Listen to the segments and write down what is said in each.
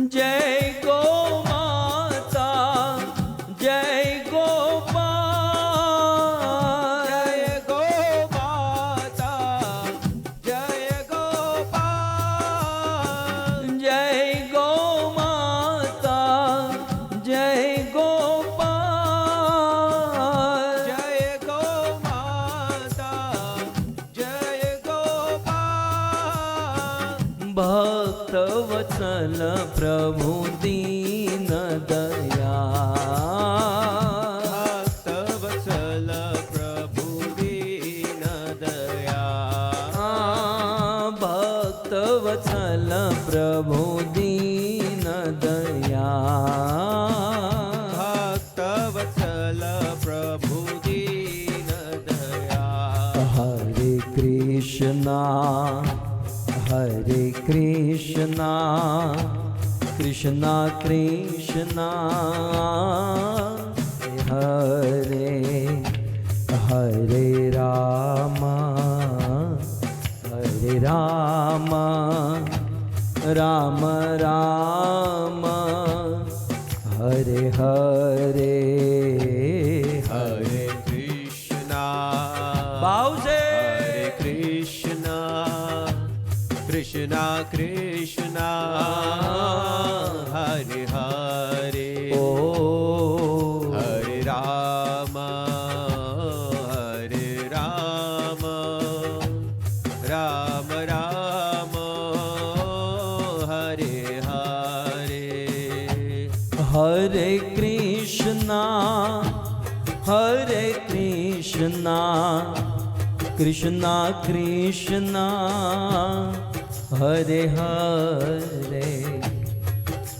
जय गो माता जय गोपाल, जय गो माता जय गोपाल, जय गो माता जय गोपाल, जय गो माता जय गोपाल। भक्त वत्सल प्रभु दीन दयाल, भक्त वत्सल प्रभु दीन दयाल, भक्त वत्सल प्रभु दीन दयाल, भक्त वत्सल प्रभु दीन दयाल। हरे कृष्णा हरे कृष्णा कृष्णा कृष्णा हरे हरे राम हरे राम राम राम हरे हरे हरे कृष्णा भाव से हरे कृष्णा कृष्णा कृष्णा हरे हरे ओ हरे राम राम राम हरे हरे। हरे कृष्णा कृष्णा कृष्णा हरे हरे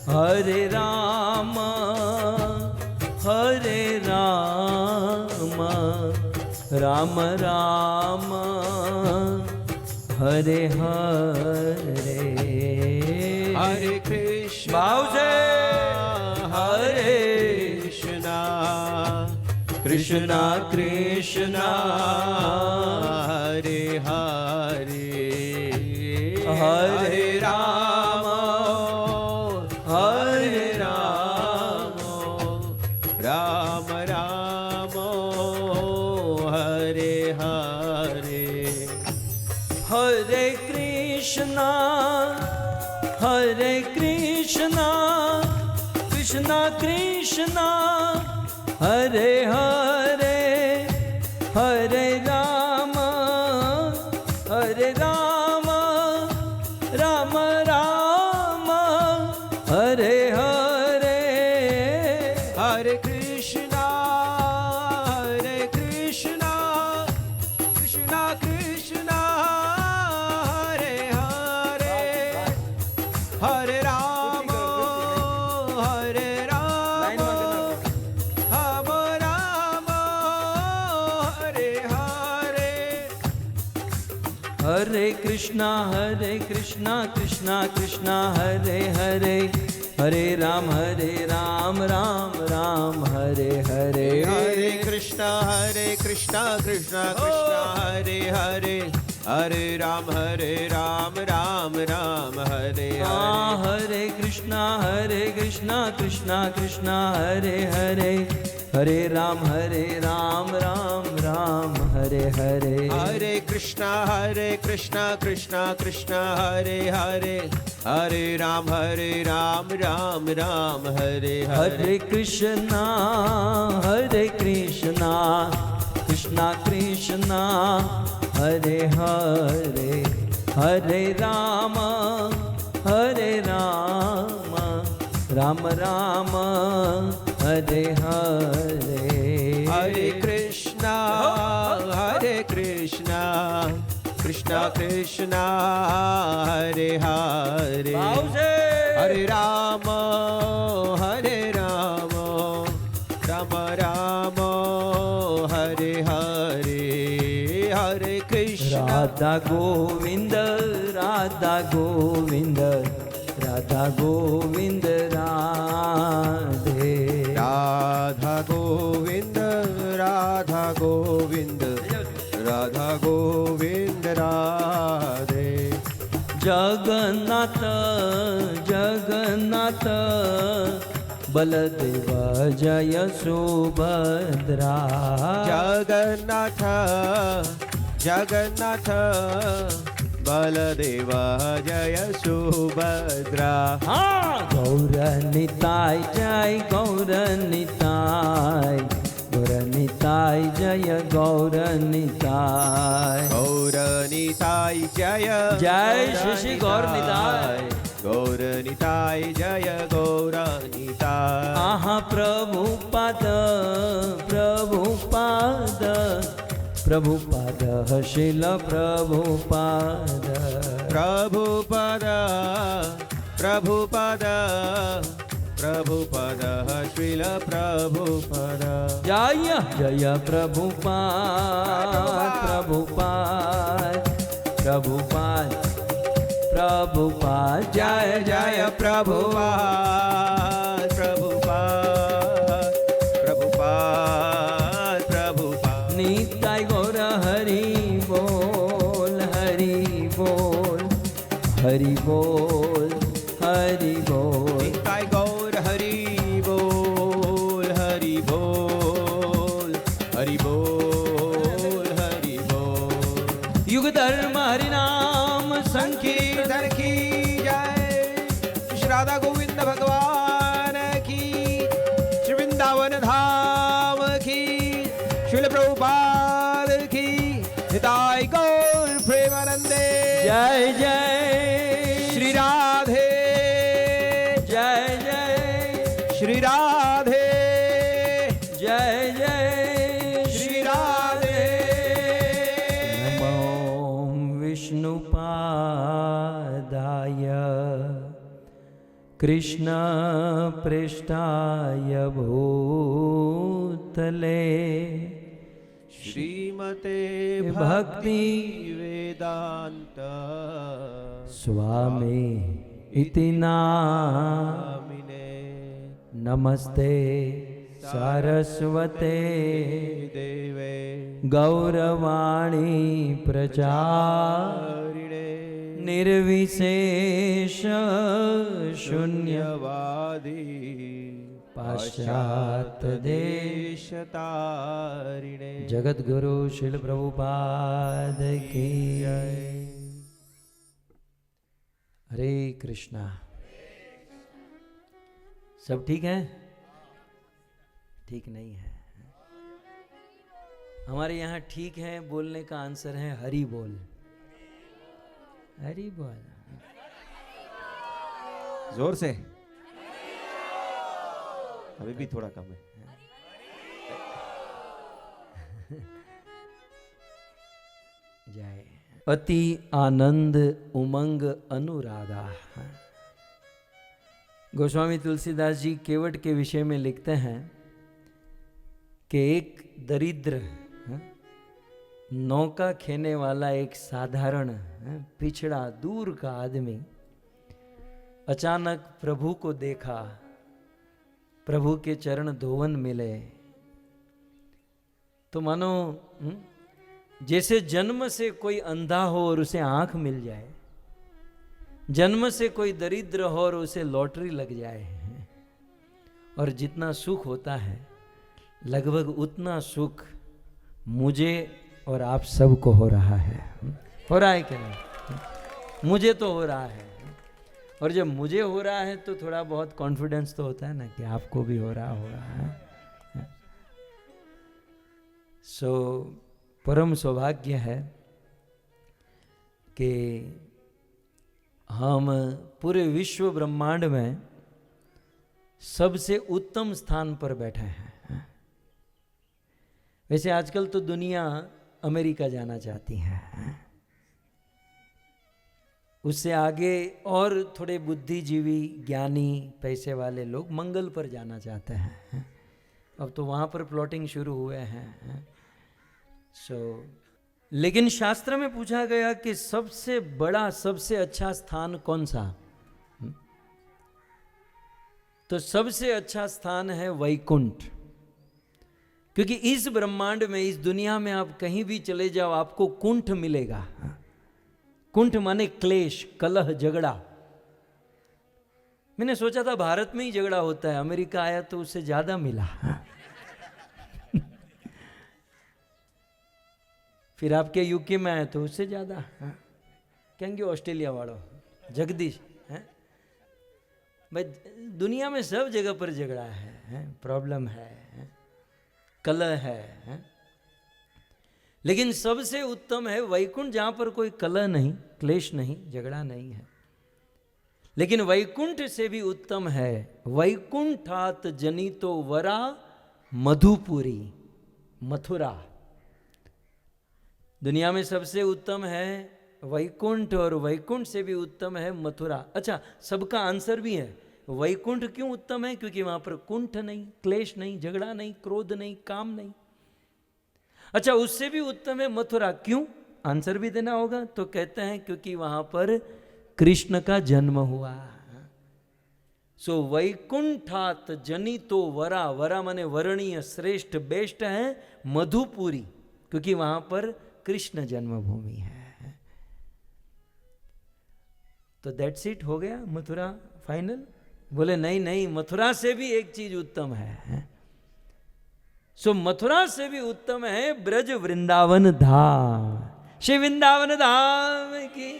हरे राम राम राम हरे हरे। हरे कृष्ण भाव से हरे कृष्णा कृष्णा कृष्णा हरे हरे हरे राम राम राम हरे हरे। हरे कृष्णा कृष्णा कृष्णा हरे हरे हरे राम राम राम हरे हरे। हरे कृष्णा कृष्णा कृष्णा हरे हरे हरे राम राम हरे हरे। हरे कृष्णा कृष्णा कृष्णा हरे हरे हरे राम राम राम हरे हरे। हरे कृष्णा कृष्णा हरे हरे हरे राम राम राम हरे हरे। हरे कृष्णा कृष्णा हरे हरे हरे राम राम हरे हरे। हरे कृष्णा कृष्णा हरे हरे हरे राम राम हरे हरे। हरे कृष्णा कृष्णा हरे हरे हरे राम राम हरे हरे। हरे कृष्णा कृष्णा कृष्णा हरे हरे हरे राम राम हरे हरे। हरे कृष्णा राधा गोविंद राधा गोविंद राधा गोविंद राधे। राधा गोविंद राधा गोविंद राधे। जगन्नाथ जगन्नाथ बलदेव जय सुभद्रा जगन्नाथ जगन्नाथ बलदेव जय सुभद्रा हाँ गौर निताय जय गौर निताय गौर निताय जय गौर निताय गौर निताय जय जय श्री श्री गौर निताय गौर निताय जय गौर निताय आहा प्रभुपाद प्रभुपाद प्रभुपाद शिल प्रभुपाद प्रभुपद प्रभुपद प्रभुपद श्रील प्रभुपद जय जय प्रभुपाद प्रभुपाद प्रभुपाद प्रभुपाद जय जय प्रभुपाद प्रभुपाद प्रभुपाद प्रभुपाद निताय गौर हरि बोल हरि बोल हरि बोल हरि बोल निताय गौर हरि बोल हरि बोल हरि बोल हरि बोल युग धर्म हरि नाम संकीर्तन की जय श्री राधा गोविंद भगवान की श्री वृंदावन धाम की श्रील प्रभुपाद की निताय गौर प्रेमानंदे जय जय श्री राधे जय जय श्री राधे जय जय श्री राधे नमो विष्णुपादाय कृष्ण पृष्ठाय भूतले श्रीमते भक्ति वेदांत स्वामी इति नामिने नमस्ते सारस्वते देवे गौरवाणी प्रचारिणे निर्विशेष शून्यवादी पाश्चात्य देशतारिणे जगत गुरु श्रील प्रभुपाद की जय। हरे कृष्णा। सब ठीक है? ठीक नहीं है? हमारे यहाँ ठीक है बोलने का आंसर है हरि बोल। हरि बोल जोर से। अभी भी थोड़ा कम है। जय। अति आनंद उमंग अनुरागा। गोस्वामी तुलसीदास जी केवट के विषय में लिखते हैं कि एक दरिद्र नौका खेने वाला एक साधारण पिछड़ा दूर का आदमी अचानक प्रभु को देखा, प्रभु के चरण धोवन मिले तो मानो जैसे जन्म से कोई अंधा हो और उसे आंख मिल जाए, जन्म से कोई दरिद्र हो और उसे लॉटरी लग जाए, और जितना सुख होता है लगभग उतना सुख मुझे और आप सबको हो रहा है। हो रहा है कि नहीं? मुझे तो हो रहा है, और जब मुझे हो रहा है तो थोड़ा बहुत कॉन्फिडेंस तो होता है ना कि आपको भी हो रहा है। सो परम सौभाग्य है कि हम पूरे विश्व ब्रह्मांड में सबसे उत्तम स्थान पर बैठे हैं। वैसे आजकल तो दुनिया अमेरिका जाना चाहती है, उससे आगे और थोड़े बुद्धिजीवी ज्ञानी पैसे वाले लोग मंगल पर जाना चाहते हैं। अब तो वहाँ पर प्लॉटिंग शुरू हुए हैं। लेकिन शास्त्र में पूछा गया कि सबसे बड़ा सबसे अच्छा स्थान कौन सा? तो सबसे अच्छा स्थान है वैकुंठ, क्योंकि इस ब्रह्मांड में, इस दुनिया में आप कहीं भी चले जाओ आपको कुंठ मिलेगा। कुंठ माने क्लेश, कलह, झगड़ा। मैंने सोचा था भारत में ही झगड़ा होता है, अमेरिका आया तो उससे ज्यादा मिला। फिर आपके यूके में आया तो उससे ज्यादा। कहेंगे ऑस्ट्रेलिया वालों जगदीश है भाई, दुनिया में सब जगह पर झगड़ा है, प्रॉब्लम है, कलह है। लेकिन सबसे उत्तम है वैकुंठ, जहां पर कोई कलह नहीं, क्लेश नहीं, झगड़ा नहीं है। लेकिन वैकुंठ से भी उत्तम है वैकुंठात जनितो वरा मधुपुरी, मथुरा। दुनिया में सबसे उत्तम है वैकुंठ और वैकुंठ से भी उत्तम है मथुरा। अच्छा, सबका आंसर भी है। वैकुंठ क्यों उत्तम है? क्योंकि वहां पर कुंठ नहीं, क्लेश नहीं, झगड़ा नहीं, क्रोध नहीं, काम नहीं। अच्छा, उससे भी उत्तम है मथुरा। क्यों? आंसर भी देना होगा। तो कहते हैं क्योंकि वहां पर कृष्ण का जन्म हुआ। सो वैकुंठात जनितो वरा, वरा माने वर्णीय, श्रेष्ठ, बेस्ट है मधुपुरी, क्योंकि वहां पर कृष्ण जन्मभूमि है। तो दैट्स इट, हो गया मथुरा फाइनल। बोले नहीं नहीं, मथुरा से भी एक चीज उत्तम है। सो मथुरा से भी उत्तम है ब्रज वृंदावन धाम, श्री वृंदावन धाम की।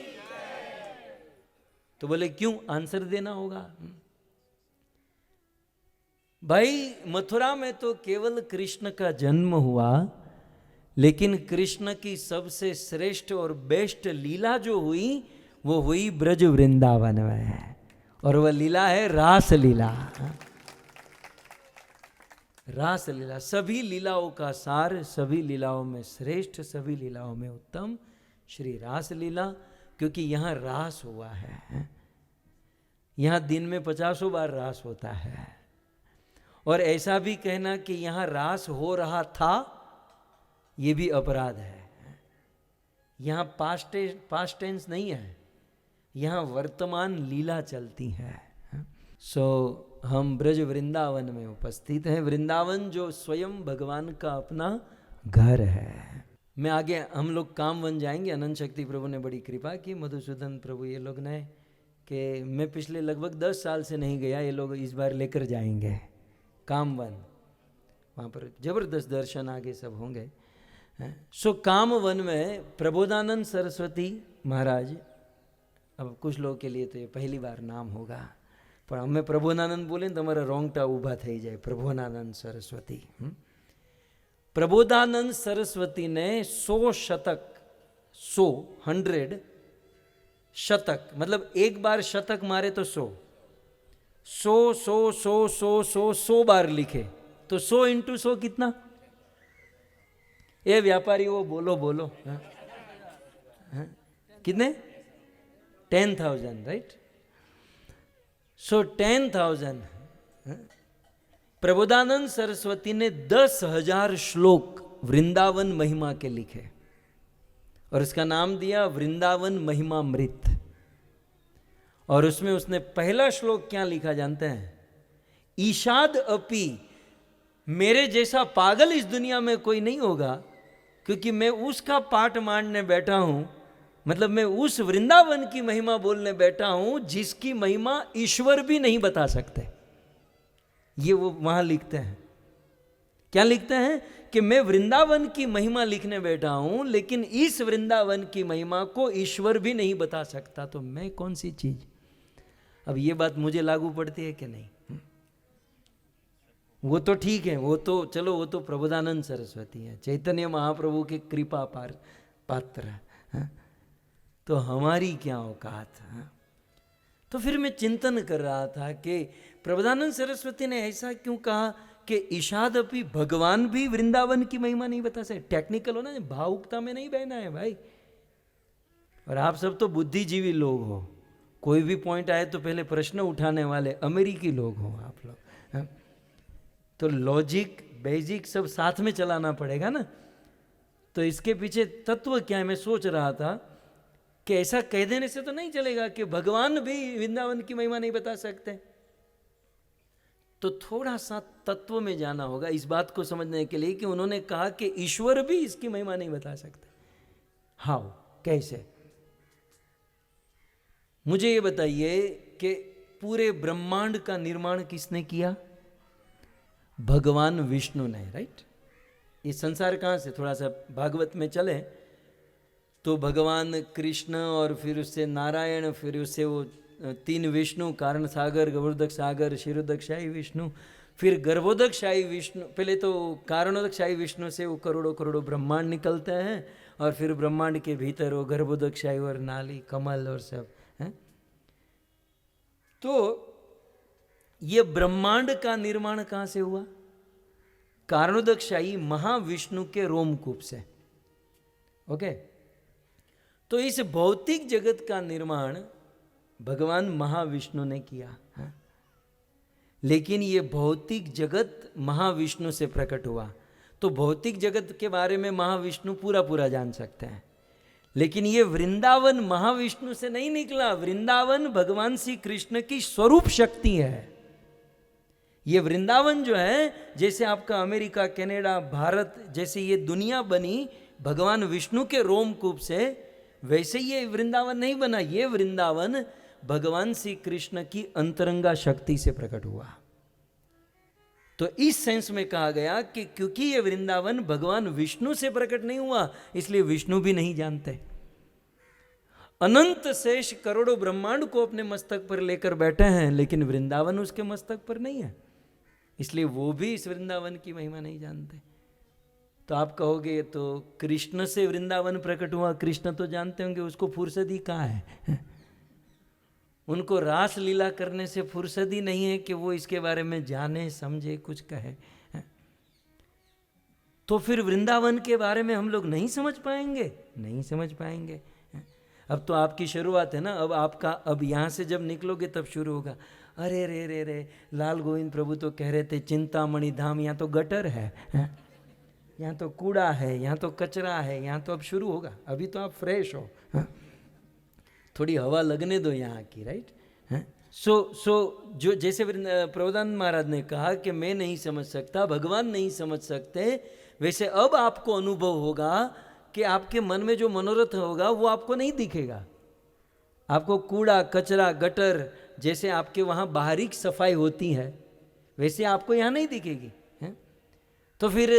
तो बोले क्यों? आंसर देना होगा। भाई मथुरा में तो केवल कृष्ण का जन्म हुआ, लेकिन कृष्ण की सबसे श्रेष्ठ और बेस्ट लीला जो हुई वो हुई ब्रज वृंदावन में, और वह लीला है रास लीला। रास लीला सभी लीलाओं का सार, सभी लीलाओं में श्रेष्ठ, सभी लीलाओं में उत्तम श्री रास लीला। क्योंकि यहाँ रास हुआ है, यहाँ दिन में 50 बार रास होता है। और ऐसा भी कहना कि यहाँ रास हो रहा था, ये भी अपराध है। यहाँ पास्ट टेंस नहीं है, यहाँ वर्तमान लीला चलती है। सो हम ब्रज वृंदावन में उपस्थित हैं। वृंदावन जो स्वयं भगवान का अपना घर है। मैं आगे, हम लोग काम बन जाएंगे। अनंत शक्ति प्रभु ने बड़ी कृपा की, मधुसूदन प्रभु ये लोग ने, कि मैं पिछले लगभग 10 साल से नहीं गया, ये लोग इस बार लेकर जाएंगे काम वन। वहाँ पर जबरदस्त दर्शन आगे सब होंगे। सो काम वन में प्रबोधानंद सरस्वती महाराज, अब कुछ लोगों के लिए तो ये पहली बार नाम होगा, पर અમે પ્રબોધાનંદ બોલે ને તમારા રોંગટા ઊભા થઈ જાય। પ્રબોધાનંદ સરસ્વતી, પ્રબોધાનંદ સરસ્વતીને 100 શતક, 100 शतक, मतलब एक बार शतक मारे तो 100, 100 बार लिखे तो 100 × 100 कितना? ये व्यापारी वो बोलो बोलो, कितने? 10,000, राइट? सो 10,000। प्रबोधानंद सरस्वती ने 10,000 श्लोक वृंदावन महिमा के लिखे, और इसका नाम दिया वृंदावन महिमामृत। और उसमें उसने पहला श्लोक क्या लिखा जानते हैं? ईशाद अपि, मेरे जैसा पागल इस दुनिया में कोई नहीं होगा, क्योंकि मैं उसका पाठ मांडने बैठा हूं, मतलब मैं उस वृंदावन की महिमा बोलने बैठा हूं जिसकी महिमा ईश्वर भी नहीं बता सकते। ये वो वहां लिखते हैं। क्या लिखते हैं? कि मैं वृंदावन की महिमा लिखने बैठा हूं, लेकिन इस वृंदावन की महिमा को ईश्वर भी नहीं बता सकता, तो मैं कौन सी चीज? अब ये बात मुझे लागू पड़ती है कि नहीं? वो तो ठीक है, वो तो चलो, वो तो प्रबोधानंद सरस्वती है, चैतन्य महाप्रभु के कृपा पात्र है। तो हमारी क्या औकात है? तो फिर मैं चिंतन कर रहा था कि प्रबोधानंद सरस्वती ने ऐसा क्यों कहा कि ईशाद अपि, भगवान भी वृंदावन की महिमा नहीं बता सकते। टेक्निकल हो ना, भावुकता में नहीं बहना है भाई। और आप सब तो बुद्धिजीवी लोग हो, कोई भी पॉइंट आए तो पहले प्रश्न उठाने वाले अमेरिकी लोग हो आप लोग, है? तो लॉजिक बेसिक सब साथ में चलाना पड़ेगा ना। तो इसके पीछे तत्व क्या है? मैं सोच रहा था कि ऐसा कह देने से तो नहीं चलेगा कि भगवान भी वृंदावन की महिमा नहीं बता सकते। तो थोड़ा सा तत्व में जाना होगा इस बात को समझने के लिए कि उन्होंने कहा कि ईश्वर भी इसकी महिमा नहीं बता सकते। हाउ, कैसे? मुझे ये बताइए कि पूरे ब्रह्मांड का निर्माण किसने किया? भगवान विष्णु ने, राइट। ये संसार कहाँ से, थोड़ा सा भागवत में चले तो भगवान कृष्ण और फिर उससे नारायण, फिर उससे वो 3 विष्णु, कारण सागर, गर्भोदक सागर, क्षीरोदकशाही विष्णु, फिर गर्भोदकशाही विष्णु। पहले तो कारणोदकशाही विष्णु से वो करोड़ों करोड़ों ब्रह्मांड निकलते हैं, और फिर ब्रह्मांड के भीतर वो गर्भोदकशाही और नाली, कमल और सब है। तो ये ब्रह्मांड का निर्माण कहाँ से हुआ? कारणोदकशाही महाविष्णु के रोमकूप से। ओके, तो इस भौतिक जगत का निर्माण भगवान महाविष्णु ने किया है। लेकिन ये भौतिक जगत महाविष्णु से प्रकट हुआ, तो भौतिक जगत के बारे में महाविष्णु पूरा पूरा जान सकते हैं। लेकिन ये वृंदावन महाविष्णु से नहीं निकला, वृंदावन भगवान श्री कृष्ण की स्वरूप शक्ति है। ये वृंदावन जो है, जैसे आपका अमेरिका, कनाडा, भारत, जैसे ये दुनिया बनी भगवान विष्णु के रोमकूप से, वैसे ये वृंदावन नहीं बना। ये वृंदावन भगवान श्री कृष्ण की अंतरंगा शक्ति से प्रकट हुआ। तो इस सेंस में कहा गया कि क्योंकि ये वृंदावन भगवान विष्णु से प्रकट नहीं हुआ, इसलिए विष्णु भी नहीं जानते। अनंत शेष करोड़ों ब्रह्मांड को अपने मस्तक पर लेकर बैठे हैं, लेकिन वृंदावन उसके मस्तक पर नहीं है, इसलिए वो भी इस वृंदावन की महिमा नहीं जानते। तो आप कहोगे तो कृष्ण से वृंदावन प्रकट हुआ, कृष्ण तो जानते होंगे, उसको फुर्सत ही कहाँ है? उनको रास लीला करने से फुर्सत ही नहीं है कि वो इसके बारे में जाने, समझे, कुछ कहे। तो फिर वृंदावन के बारे में हम लोग नहीं समझ पाएंगे, नहीं समझ पाएंगे। अब तो आपकी शुरुआत है ना, अब आपका, अब यहाँ से जब निकलोगे तब शुरू होगा, अरे रे रे रे, लाल गोविंद प्रभु तो कह रहे थे चिंतामणि धाम, यहाँ तो गटर है, यहाँ तो कूड़ा है, यहाँ तो कचरा है, यहाँ तो अब शुरू होगा। अभी तो आप फ्रेश हो, थोड़ी हवा लगने दो यहाँ की, राइट। सो जो जैसे प्रभुदानंद महाराज ने कहा कि मैं नहीं समझ सकता, भगवान नहीं समझ सकते, वैसे अब आपको अनुभव होगा कि आपके मन में जो मनोरथ होगा वो आपको नहीं दिखेगा। आपको कूड़ा, कचरा, गटर, जैसे आपके वहाँ बाहरी सफाई होती है, वैसे आपको यहाँ नहीं दिखेगी। तो फिर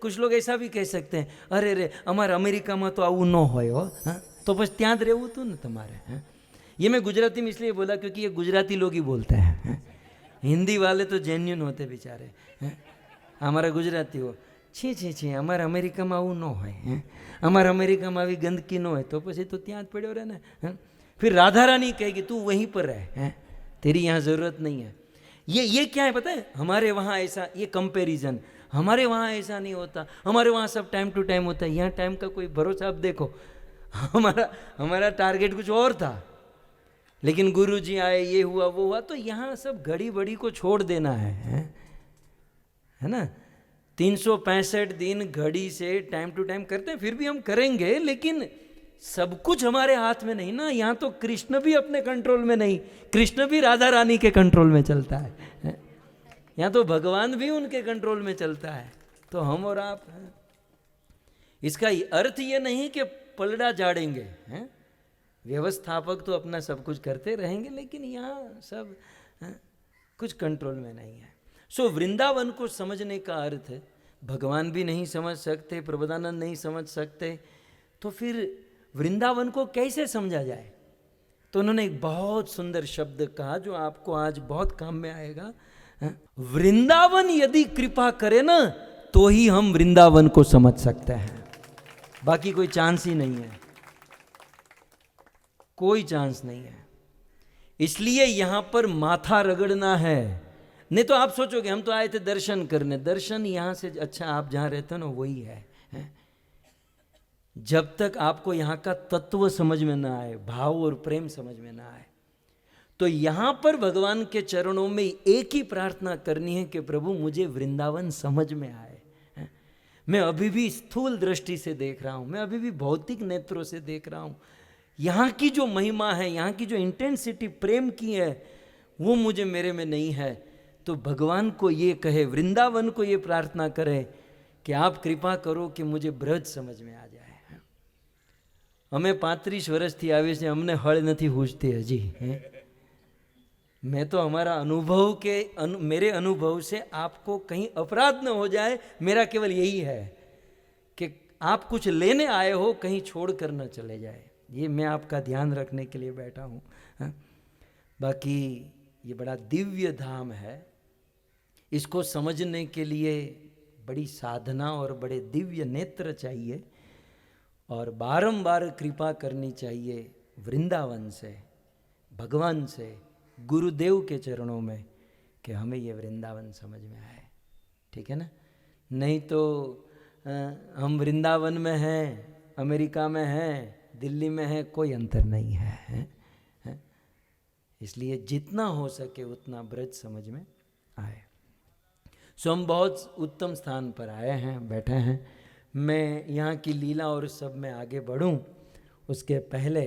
कुछ लोग ऐसा भी कह सकते हैं, अरे रे अमारे अमेरिका में तो आવું न હોય हो, तो बस ત્યાં જ રહેવું હતું ને તમારે। ये मैं गुजराती में इसलिए बोला क्योंकि ये गुजराती लोग ही बोलते हैं, हिंदी वाले तो जेन्युइन होते बेचारे। हमारा गुजराती हो, छी छी छी अमारे अमेरिका में आવું न હોય, अमारे अमेरिका में આવી गंदकी न હોય, तो પછી तो ત્યાં જ પડ્યો રહે ને। फिर राधा रानी कहेगी तू वहीं पर रह, तेरी यहाँ ज़रूरत नहीं है। ये क्या है पता है, हमारे वहाँ ऐसा, ये कंपैरिजन, हमारे वहाँ ऐसा नहीं होता, हमारे वहाँ सब टाइम टू टाइम होता है, यहाँ टाइम का कोई भरोसा। अब देखो हमारा टारगेट कुछ और था, लेकिन गुरु जी आए, ये हुआ वो हुआ, तो यहाँ सब घड़ी बड़ी को छोड़ देना है ना। 365 दिन घड़ी से टाइम टू टाइम करते हैं, फिर भी हम करेंगे, लेकिन सब कुछ हमारे हाथ में नहीं ना। यहाँ तो कृष्ण भी अपने कंट्रोल में नहीं, कृष्ण भी राधा रानी के कंट्रोल में चलता है, यहाँ तो भगवान भी उनके कंट्रोल में चलता है, तो हम और आप हैं। इसका अर्थ ये नहीं कि पलड़ा झाड़ेंगे, हैं? व्यवस्थापक तो अपना सब कुछ करते रहेंगे, लेकिन यहाँ सब कुछ कंट्रोल में नहीं है। सो वृंदावन को समझने का अर्थ है, भगवान भी नहीं समझ सकते, प्रभुदानंद नहीं समझ सकते, तो फिर वृंदावन को कैसे समझा जाए? तो उन्होंने एक बहुत सुंदर शब्द कहा जो आपको आज बहुत काम में आएगा। वृंदावन यदि कृपा करे ना, तो ही हम वृंदावन को समझ सकते हैं, बाकी कोई चांस ही नहीं है, कोई चांस नहीं है। इसलिए यहां पर माथा रगड़ना है। नहीं तो आप सोचोगे हम तो आए थे दर्शन करने, दर्शन यहां से अच्छा आप जहां रहते हो ना वही है। जब तक आपको यहाँ का तत्व समझ में ना आए, भाव और प्रेम समझ में ना आए, तो यहाँ पर भगवान के चरणों में एक ही प्रार्थना करनी है कि प्रभु मुझे वृंदावन समझ में आए। मैं अभी भी स्थूल दृष्टि से देख रहा हूँ, मैं अभी भी भौतिक नेत्रों से देख रहा हूँ, यहाँ की जो महिमा है, यहाँ की जो इंटेंसिटी प्रेम की है, वो मुझे मेरे में नहीं है। तो भगवान को ये कहे, वृंदावन को ये प्रार्थना करे कि आप कृपा करो कि मुझे ब्रज समझ में आ जाए। અમે 35 વર્ષથી આવીએ છીએ, અમને હળ નથી હૂજતી હજી, मैं तो हमारा अनुभव के मेरे अनुभव से आपको कहीं अपराध न हो जाए, मेरा केवल यही है कि आप कुछ लेने आए हो, कहीं छोड़ कर न चले जाए। ये मैं आपका ध्यान रखने के लिए बैठा हूँ। हाँ? बाकी ये बड़ा दिव्य धाम है, इसको समझने के लिए बड़ी साधना और बड़े दिव्य नेत्र चाहिए और बारंबार कृपा करनी चाहिए वृंदावन से, भगवान से, गुरुदेव के चरणों में, कि हमें ये वृंदावन समझ में आए। ठीक है ना? नहीं तो हम वृंदावन में हैं, अमेरिका में हैं, दिल्ली में हैं, कोई अंतर नहीं है। इसलिए जितना हो सके उतना ब्रज समझ में आए। सो हम बहुत उत्तम स्थान पर आए हैं, बैठे हैं। मैं यहाँ की लीला और सब में आगे बढ़ूं उसके पहले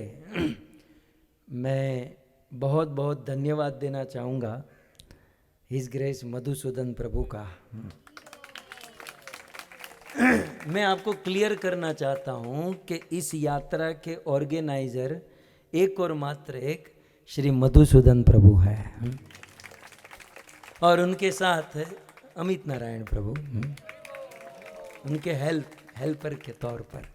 मैं बहुत बहुत धन्यवाद देना चाहूँगा हिज ग्रेस मधुसूदन प्रभु का। मैं आपको क्लियर करना चाहता हूँ कि इस यात्रा के ऑर्गेनाइजर एक और मात्र एक श्री मधुसूदन प्रभु है और उनके साथ अमित नारायण प्रभु उनके हेल्पर के तौर पर।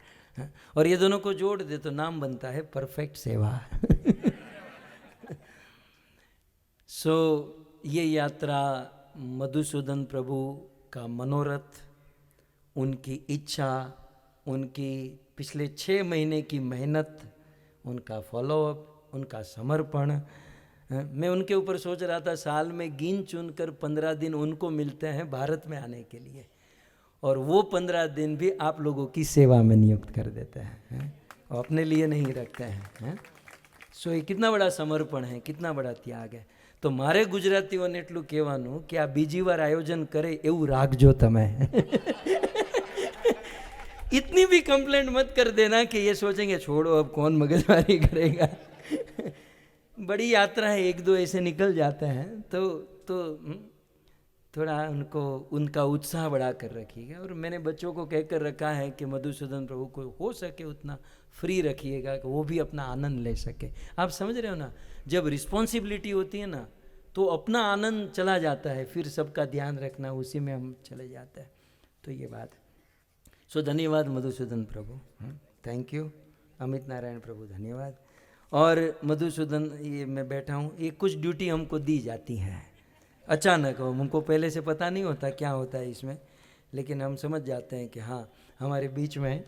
और ये दोनों को जोड़ दे तो नाम बनता है परफेक्ट सेवा। सो ये यात्रा मधुसूदन प्रभु का मनोरथ, उनकी इच्छा, उनकी पिछले 6 महीने की मेहनत, उनका फॉलोअप, उनका समर्पण। मैं उनके ऊपर सोच रहा था, साल में गिन चुन कर 15 दिन उनको मिलते हैं भारत में आने के लिए, और वो 15 दिन भी आप लोगों की सेवा में नियुक्त कर देते हैं और अपने लिए नहीं रखते हैं। सो ये कितना बड़ा समर्पण है, कितना बड़ा त्याग है। तो मारे गुजरातीઓને એટલું કહેવાનું કે આ બીજી વાર આયોજન કરે એવું રાખજો તમે। इतनी भी कंप्लेंट मत कर देना कि ये सोचेंगे छोड़ो अब कौन मगजमारी करेगा। बड़ी यात्रा है, 1-2 ऐसे निकल जाते हैं तो थोड़ा उनको उनका उत्साह बढ़ा कर रखिएगा। और मैंने बच्चों को कहकर रखा है कि मधुसूदन प्रभु को हो सके उतना फ्री रखिएगा कि वो भी अपना आनंद ले सके। आप समझ रहे हो ना, जब रिस्पॉन्सिबिलिटी होती है ना तो अपना आनंद चला जाता है, फिर सबका ध्यान रखना उसी में हम चले जाते हैं। तो ये बात। सो धन्यवाद मधुसूदन प्रभु, थैंक यू। अमित नारायण प्रभु धन्यवाद। और मधुसूदन, ये मैं बैठा हूँ, ये कुछ ड्यूटी हमको दी जाती हैं अचानक, हमको पहले से पता नहीं होता क्या होता है इसमें, लेकिन हम समझ जाते हैं कि हाँ हमारे बीच में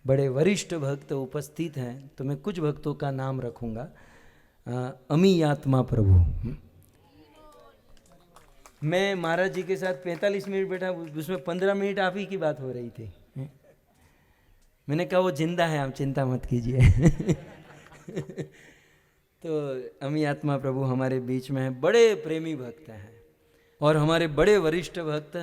बड़े वरिष्ठ भक्त उपस्थित हैं। तो मैं कुछ भक्तों का नाम रखूँगा। अमीयात्मा प्रभु, मैं महाराज जी के साथ 45 मिनट बैठा, उसमें 15 मिनट आप ही की बात हो रही थी। मैंने कहा वो जिंदा है, आप चिंता मत कीजिए। तो अमीयात्मा प्रभु हमारे बीच में हैं, बड़े प्रेमी भक्त हैं और हमारे बड़े वरिष्ठ भक्त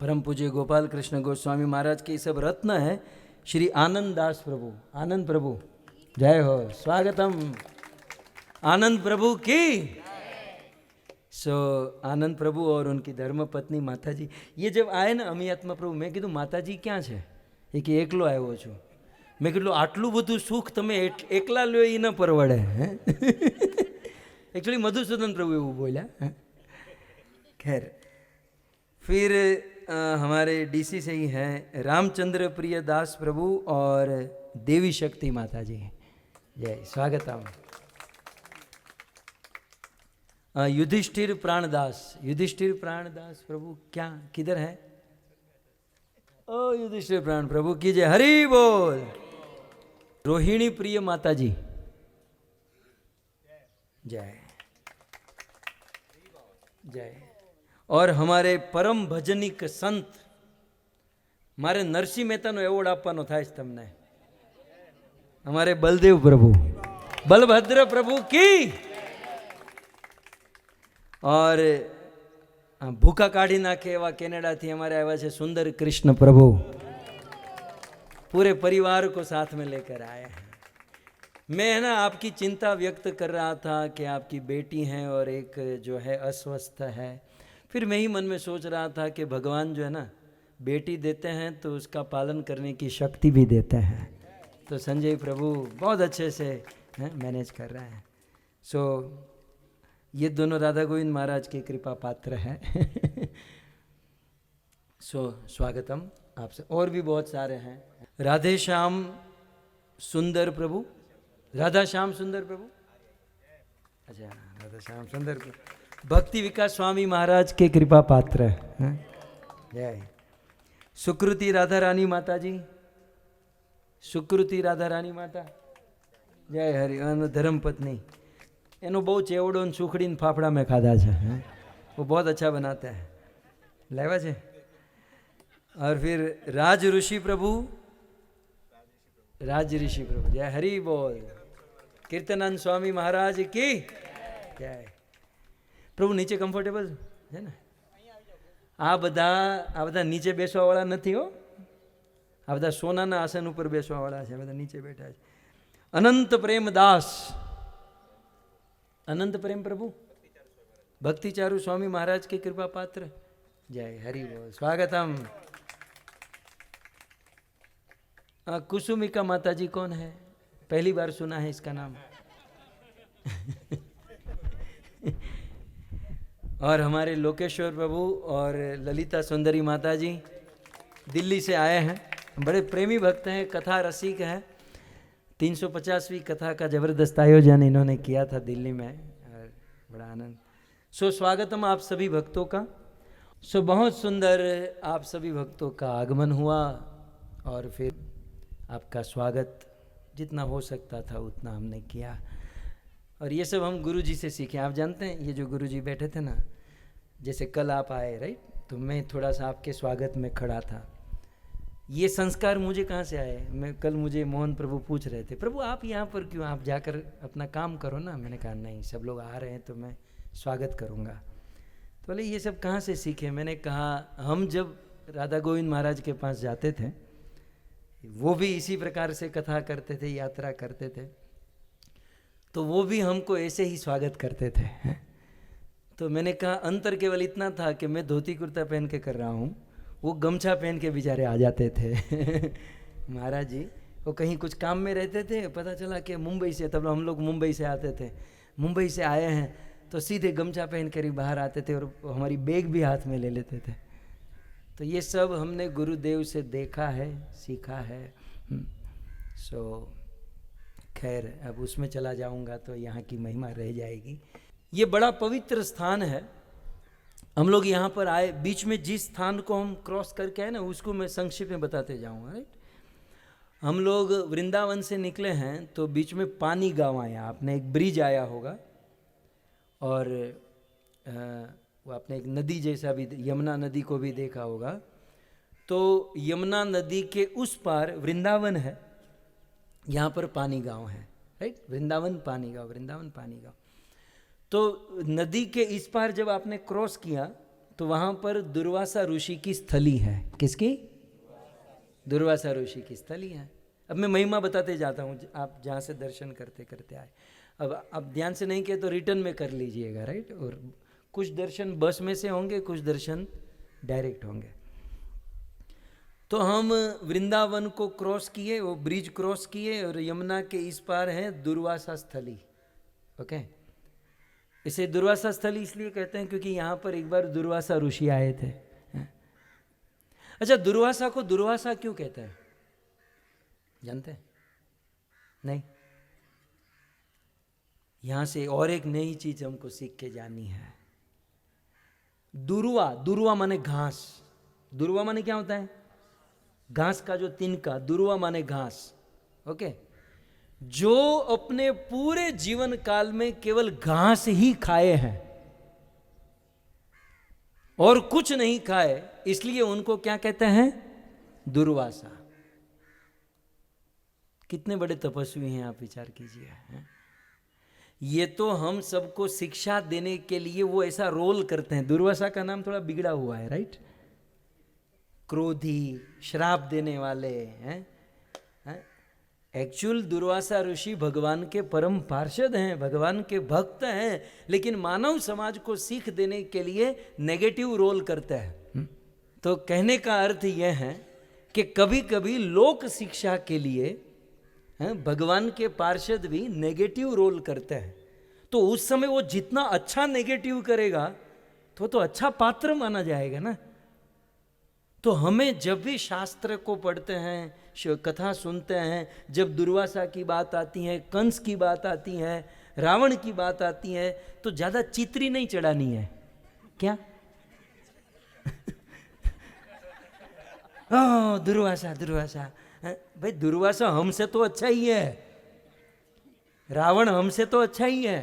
परम पूज्य गोपाल कृष्ण गोस्वामी महाराज के सब रत्न हैं, श्री आनंद दास प्रभु। आनंद प्रभु जय हो, स्वागतम आनंद प्रभु की। सो आनंद प्रभु और उनकी धर्म पत्नी माता जी, ये जब आए ना अमीयात्मा प्रभु, मैं कीधું माता जी क्या है, એ કે એકલો આવ્યો છું। મેં કીધું આટલું બધું સુખ તમે એકલા લ્યો એ ન પરવડે। एक्चुअली मधुसूदन प्रभु એવું बोला। खैर फिर हमारे डीसी से ही हैं रामचंद्र प्रिय दास प्रभु और देवी शक्ति माता जी। जय, स्वागतम। युधिष्ठिर प्राणदास, युधिष्ठिर प्राणदास प्रभु क्या किधर है? ओ युधिष्ठिर प्राण प्रभु की जय, हरि बोल। रोहिणी प्रिय माता जी जय जय। और हमारे परम भजनिक संत, मारे नरसिंह मेहता नो एवोर्ड आपवानो थाय छे तमने, हमारे बलदेव प्रभु, बलभद्र प्रभु की। और भूखा काढ़ी नाखे एवा कैनेडा थी हमारे आया छे सुंदर कृष्ण प्रभु, पूरे परिवार को साथ में लेकर आए हैं। मैं है ना आपकी चिंता व्यक्त कर रहा था कि आपकी बेटी हैं और एक जो है अस्वस्थ है। फिर मैं ही मन में सोच रहा था कि भगवान जो है ना बेटी देते हैं तो उसका पालन करने की शक्ति भी देते हैं। तो संजय प्रभु बहुत अच्छे से मैनेज कर रहे हैं। सो ये दोनों राधा गोविंद महाराज के कृपा पात्र हैं। स्वागतम आपसे। और भी बहुत सारे हैं। राधे श्याम सुंदर प्रभु, राधा श्याम सुंदर प्रभु, अच्छा राधा श्याम सुंदर प्रभु भक्ति विकास स्वामी महाराज के कृपा पात्र हैं। जय। सुकृति राधा रानी माता जी, सुकृति राधा रानी माता, जय हरि। धर्म पत्नी, એનો બહુ ચેવડો ને સુખડી ને ફાફડા મેં ખાધા છે, वो बहुत अच्छा बनाता है, लेवा છે। और फिर राज ऋषि प्रभु, राज ऋषि प्रभु, जय हरि बोल। कीर्तनानंद स्वामी महाराज की जय। प्रभु नीचे કમ્ફર્ટેબલ છે ને? આ બધા નીચે બેસવાવાળા નથી હો, આ બધા સોનાના આસન ઉપર બેસવાવાળા છે, બધા નીચે બેઠા છે। અનંત પ્રેમ દાસ, अनंत प्रेम प्रभु भक्ति चारू स्वामी महाराज के कृपा पात्र, जय हरि बोल। स्वागतम। कुसुमिका माता जी कौन है? पहली बार सुना है इसका नाम। और हमारे लोकेश्वर प्रभु और ललिता सुंदरी माता जी दिल्ली से आए हैं, बड़े प्रेमी भक्त हैं, कथा रसिक हैं। 350वीं कथा का जबरदस्त आयोजन इन्होंने किया था दिल्ली में, और बड़ा आनंद। स्वागतम आप सभी भक्तों का। बहुत सुंदर आप सभी भक्तों का आगमन हुआ, और फिर आपका स्वागत जितना हो सकता था उतना हमने किया। और ये सब हम गुरु जी से सीखे। आप जानते हैं ये जो गुरु जी बैठे थे ना, जैसे कल आप आए राइट, तो मैं थोड़ा सा आपके स्वागत में खड़ा था। ये संस्कार मुझे कहाँ से आए? कल मुझे मोहन प्रभु पूछ रहे थे, प्रभु आप यहाँ पर क्यों, आप जाकर अपना काम करो ना। मैंने कहा नहीं, सब लोग आ रहे हैं तो मैं स्वागत करूँगा। तो बोले ये सब कहाँ से सीखे? मैंने कहा हम जब राधा गोविंद महाराज के पास जाते थे, वो भी इसी प्रकार से कथा करते थे, यात्रा करते थे, तो वो भी हमको ऐसे ही स्वागत करते थे। तो मैंने कहा अंतर केवल इतना था कि मैं धोती कुर्ता पहन के कर रहा हूँ, वो गमछा पहन के बेचारे आ जाते थे। महाराज जी वो कहीं कुछ काम में रहते थे, पता चला कि मुंबई से, तब हम लोग मुंबई से आते थे, मुंबई से आए हैं तो सीधे गमछा पहन कर ही बाहर आते थे, और हमारी बैग भी हाथ में ले लेते थे। तो ये सब हमने गुरुदेव से देखा है, सीखा है। खैर अब उसमें चला जाऊंगा तो यहाँ की महिमा रह जाएगी। ये बड़ा पवित्र स्थान है। हम लोग यहाँ पर आए, बीच में जिस स्थान को हम क्रॉस करके आए ना, उसको मैं संक्षिप्त में बताते जाऊँगा राइट। हम लोग वृंदावन से निकले हैं तो बीच में पानी गाँव आया, आपने एक ब्रिज आया होगा, और वो आपने एक नदी जैसा भी, यमुना नदी को भी देखा होगा। तो यमुना नदी के उस पार वृंदावन है, यहाँ पर पानी गाँव है राइट। वृंदावन पानी गाँव, वृंदावन पानी गाँव। तो नदी के इस पार जब आपने क्रॉस किया तो वहाँ पर दुर्वासा ऋषि की स्थली है। किसकी? दुर्वासा ऋषि की स्थली है। अब मैं महिमा बताते जाता हूँ, आप जहाँ से दर्शन करते करते आए। अब ध्यान से नहीं किया तो रिटर्न में कर लीजिएगा राइट। और कुछ दर्शन बस में से होंगे, कुछ दर्शन डायरेक्ट होंगे। तो हम वृंदावन को क्रॉस किए, वो ब्रिज क्रॉस किए, और यमुना के इस पार है दुर्वासा स्थली। ओके, इसे दुर्वासा स्थली इसलिए कहते हैं क्योंकि यहाँ पर एक बार दुर्वासा ऋषि आए थे। अच्छा, दुर्वासा को दुर्वासा क्यों कहते हैं जानते हैं? नहीं? यहाँ से और एक नई चीज हमको सीख के जानी है। दुर्वा, दुर्वा माने घास। दुर्वा माने क्या होता है? घास का जो तिनका, दुर्वा माने घास। ओके, जो अपने पूरे जीवन काल में केवल घास ही खाए हैं और कुछ नहीं खाए, इसलिए उनको क्या कहते हैं? दुर्वासा। कितने बड़े तपस्वी हैं आप, विचार कीजिए। ये तो हम सबको शिक्षा देने के लिए वो ऐसा रोल करते हैं। दुर्वासा का नाम थोड़ा बिगड़ा हुआ है राइट। क्रोधी, श्राप देने वाले हैं। एक्चुअल दुर्वासा ऋषि भगवान के परम पार्षद हैं, भगवान के भक्त हैं, लेकिन मानव समाज को सीख देने के लिए नेगेटिव रोल करते हैं। तो कहने का अर्थ यह है कि कभी कभी लोक शिक्षा के लिए भगवान के पार्षद भी नेगेटिव रोल करते हैं। तो उस समय वो जितना अच्छा नेगेटिव करेगा तो अच्छा पात्र माना जाएगा ना। तो हमें जब भी शास्त्र को पढ़ते हैं, कथा सुनते हैं, जब दुर्वासा की बात आती है, कंस की बात आती है, रावण की बात आती है, तो ज्यादा चित्री नहीं चढ़ानी है क्या? ओ दुर्वासा दुर्वासा, भाई दुर्वासा हमसे तो अच्छा ही है, रावण हमसे तो अच्छा ही है,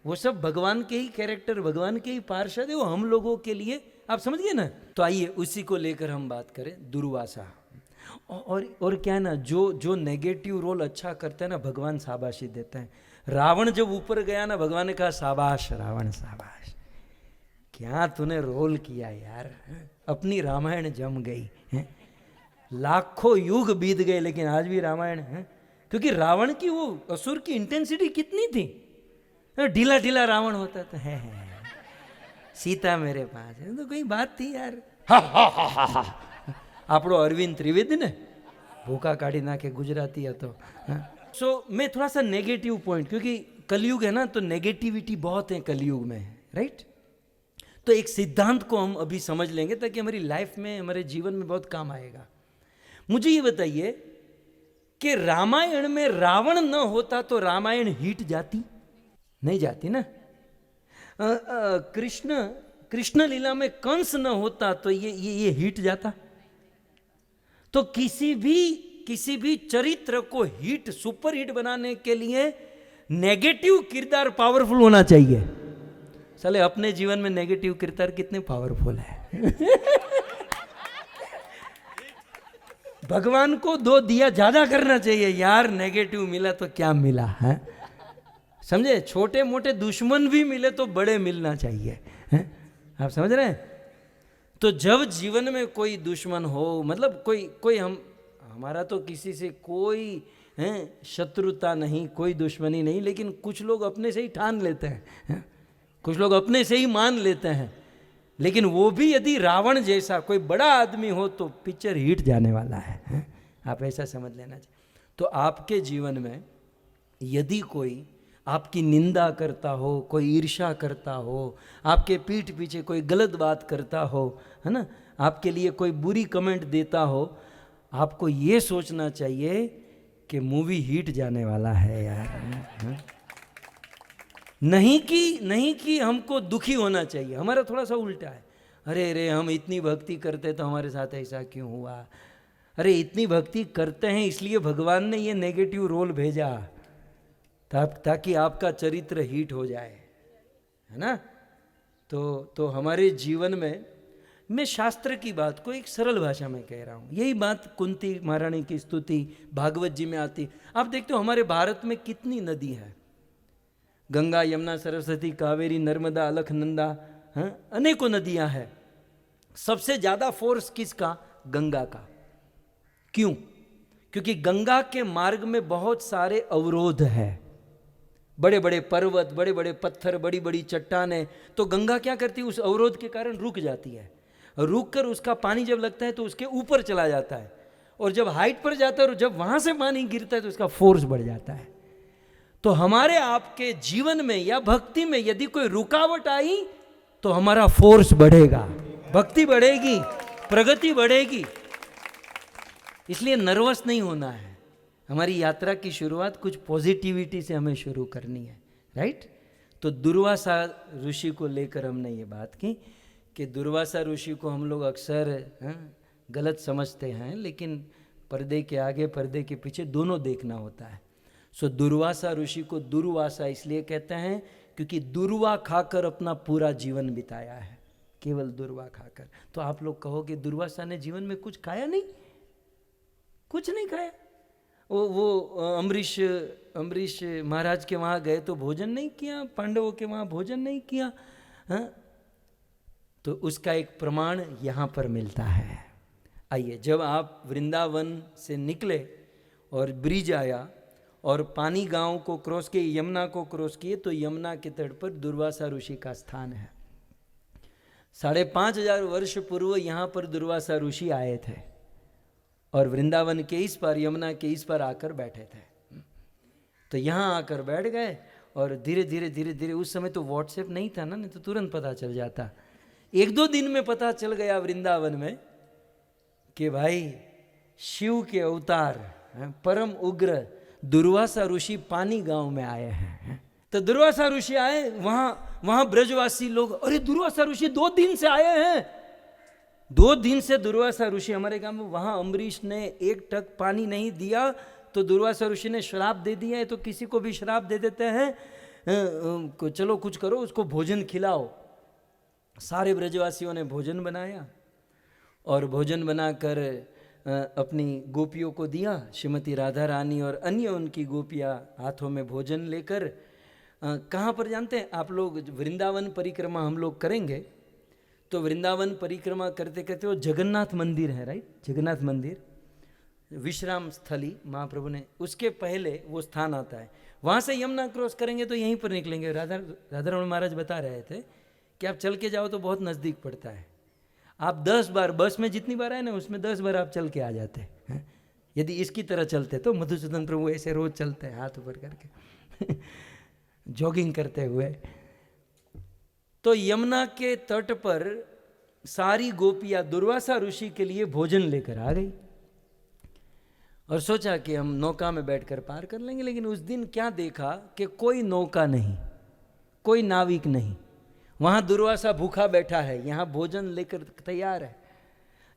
वो सब भगवान के ही कैरेक्टर, भगवान के ही पार्षद है, वो हम लोगों के लिए, आप समझ गए ना। तो आइए उसी को लेकर हम बात करें, दुर्वासा। और क्या है ना, जो नेगेटिव रोल अच्छा करते हैं ना, भगवान शाबाशी देते हैं। रावण जब ऊपर गया ना, भगवान ने कहा शाबाश रावण शाबाश, क्या तूने रोल किया यार, अपनी रामायण जम गई है। लाखों युग बीत गए लेकिन आज भी रामायण है, क्योंकि रावण की वो असुर की इंटेंसिटी कितनी थी, ढीला ढीला रावण होता था, है सीता मेरे पास है, तो कोई बात थी यार। આપણો અરવિંદ ત્રિવેદી ને ભૂકા કાઢી નાખે ગુજરાતી હતો। सो मैं थोड़ा सा नेगेटिव पॉइंट, क्योंकि कलयुग है ना, तो नेगेटिविटी बहुत है कलयुग में, राइट। तो एक सिद्धांत को हम अभी समझ लेंगे ताकि हमारी लाइफ में, हमारे जीवन में बहुत काम आएगा। मुझे ये बताइए कि रामायण में रावण न होता तो रामायण हिट जाती? नहीं जाती ना। कृष्ण लीला में कंस न होता तो ये हिट जाता? तो किसी भी चरित्र को हिट, सुपर हिट बनाने के लिए नेगेटिव किरदार पावरफुल होना चाहिए। साले अपने जीवन में नेगेटिव किरदार कितने पावरफुल है। भगवान को 2 दिया ज्यादा करना चाहिए यार, नेगेटिव मिला तो क्या मिला है, समझे। छोटे मोटे दुश्मन भी मिले तो बड़े मिलना चाहिए, है? आप समझ रहे हैं। तो जब जीवन में कोई दुश्मन हो, मतलब कोई हमारा तो किसी से कोई है शत्रुता नहीं, कोई दुश्मनी नहीं, लेकिन कुछ लोग अपने से ही ठान लेते हैं, कुछ लोग अपने से ही मान लेते हैं, लेकिन वो भी यदि रावण जैसा कोई बड़ा आदमी हो तो पिक्चर हिट जाने वाला है। आप ऐसा समझ लेना चाहिए। तो आपके जीवन में यदि कोई आपकी निंदा करता हो, कोई ईर्ष्या करता हो, आपके पीठ पीछे कोई गलत बात करता हो, है ना, आपके लिए कोई बुरी कमेंट देता हो, आपको ये सोचना चाहिए कि मूवी हिट जाने वाला है यार। नहीं कि हमको दुखी होना चाहिए। हमारा थोड़ा सा उल्टा है, अरे हम इतनी भक्ति करते तो हमारे साथ ऐसा क्यों हुआ, अरे इतनी भक्ति करते हैं इसलिए भगवान ने ये नेगेटिव रोल भेजा ताकि आपका चरित्र हिट हो जाए, है ना। तो हमारे जीवन में, मैं शास्त्र की बात को एक सरल भाषा में कह रहा हूँ। यही बात कुंती महारानी की स्तुति भागवत जी में आती। आप देखते हो हमारे भारत में कितनी नदी है, गंगा, यमुना, सरस्वती, कावेरी, नर्मदा, अलखनंदा, अनेकों नदियाँ हैं। सबसे ज़्यादा फोर्स किसका? गंगा का। क्यों? क्योंकि गंगा के मार्ग में बहुत सारे अवरोध हैं, बड़े बड़े पर्वत, बड़े बड़े पत्थर, बड़ी बड़ी चट्टानें। तो गंगा क्या करती है, उस अवरोध के कारण रुक जाती है, रुक कर उसका पानी जब लगता है तो उसके ऊपर चला जाता है, और जब हाइट पर जाता है और जब वहां से पानी गिरता है तो उसका फोर्स बढ़ जाता है। तो हमारे आपके जीवन में या भक्ति में यदि कोई रुकावट आई तो हमारा फोर्स बढ़ेगा, भक्ति बढ़ेगी, प्रगति बढ़ेगी। इसलिए नर्वस नहीं होना है। हमारी यात्रा की शुरुआत कुछ पॉजिटिविटी से हमें शुरू करनी है, राइट। तो दुर्वासा ऋषि को लेकर हमने ये बात की कि दुर्वासा ऋषि को हम लोग अक्सर गलत समझते हैं, लेकिन पर्दे के आगे पर्दे के पीछे दोनों देखना होता है। सो दुर्वासा ऋषि को दुर्वासा इसलिए कहते हैं क्योंकि दुर्वा खाकर अपना पूरा जीवन बिताया है, केवल दुर्वा खाकर। तो आप लोग कहोगे दुर्वासा ने जीवन में कुछ खाया नहीं? कुछ नहीं खाया। वो अम्बरीश महाराज के वहाँ गए तो भोजन नहीं किया, पांडवों के वहाँ भोजन नहीं किया, हाँ? तो उसका एक प्रमाण यहाँ पर मिलता है। आइए, जब आप वृंदावन से निकले और ब्रिज आया और पानी गांव को क्रॉस किए, यमुना को क्रॉस किए, तो यमुना के तट पर दुर्वासा ऋषि का स्थान है। 5,500 वर्ष पूर्व यहाँ पर दुर्वासा ऋषि आए थे और वृंदावन के इस पार, यमुना के इस पार आकर बैठे थे। तो यहाँ आकर बैठ गए और धीरे धीरे धीरे धीरे, उस समय तो व्हाट्सएप नहीं था ना, नहीं तो तुरंत पता चल जाता। 1-2 दिन में पता चल गया वृंदावन में कि भाई शिव के अवतार परम उग्र दुर्वासा ऋषि पानी गांव में आए हैं। तो दुर्वासा ऋषि आए, वहां ब्रजवासी लोग, अरे दुर्वासा ऋषि 2 दिन से आए हैं, 2 दिन से दुर्वासा ऋषि हमारे गांव में। वहां अम्बरीश ने 1 टक पानी नहीं दिया तो दुर्वासा ऋषि ने श्राप दे दिया है। तो किसी को भी श्राप दे देते हैं, चलो कुछ करो, उसको भोजन खिलाओ। सारे ब्रजवासियों ने भोजन बनाया और भोजन बनाकर अपनी गोपियों को दिया। श्रीमती राधा रानी और अन्य उनकी गोपियाँ हाथों में भोजन लेकर कहाँ पर जानते हैं आप लोग? वृंदावन परिक्रमा हम लोग करेंगे तो वृंदावन परिक्रमा करते करते वो जगन्नाथ मंदिर है, राइट? जगन्नाथ मंदिर विश्राम स्थली महाप्रभु ने, उसके पहले वो स्थान आता है। वहाँ से यमुना क्रॉस करेंगे तो यहीं पर निकलेंगे। राधारमण महाराज बता रहे थे कि आप चल के जाओ तो बहुत नज़दीक पड़ता है। आप 10 बार बस में जितनी बार आए ना, उसमें 10 बार आप चल के आ जाते हैं। यदि इसकी तरह चलते तो मधुसूदन प्रभु ऐसे रोज चलते हैं हाथ ऊपर करके जॉगिंग करते हुए। तो यमुना के तट पर सारी गोपियाँ दुर्वासा ऋषि के लिए भोजन लेकर आ गई और सोचा कि हम नौका में बैठकर पार कर लेंगे। लेकिन उस दिन क्या देखा कि कोई नौका नहीं, कोई नाविक नहीं। वहाँ दुर्वासा भूखा बैठा है, यहाँ भोजन लेकर तैयार है।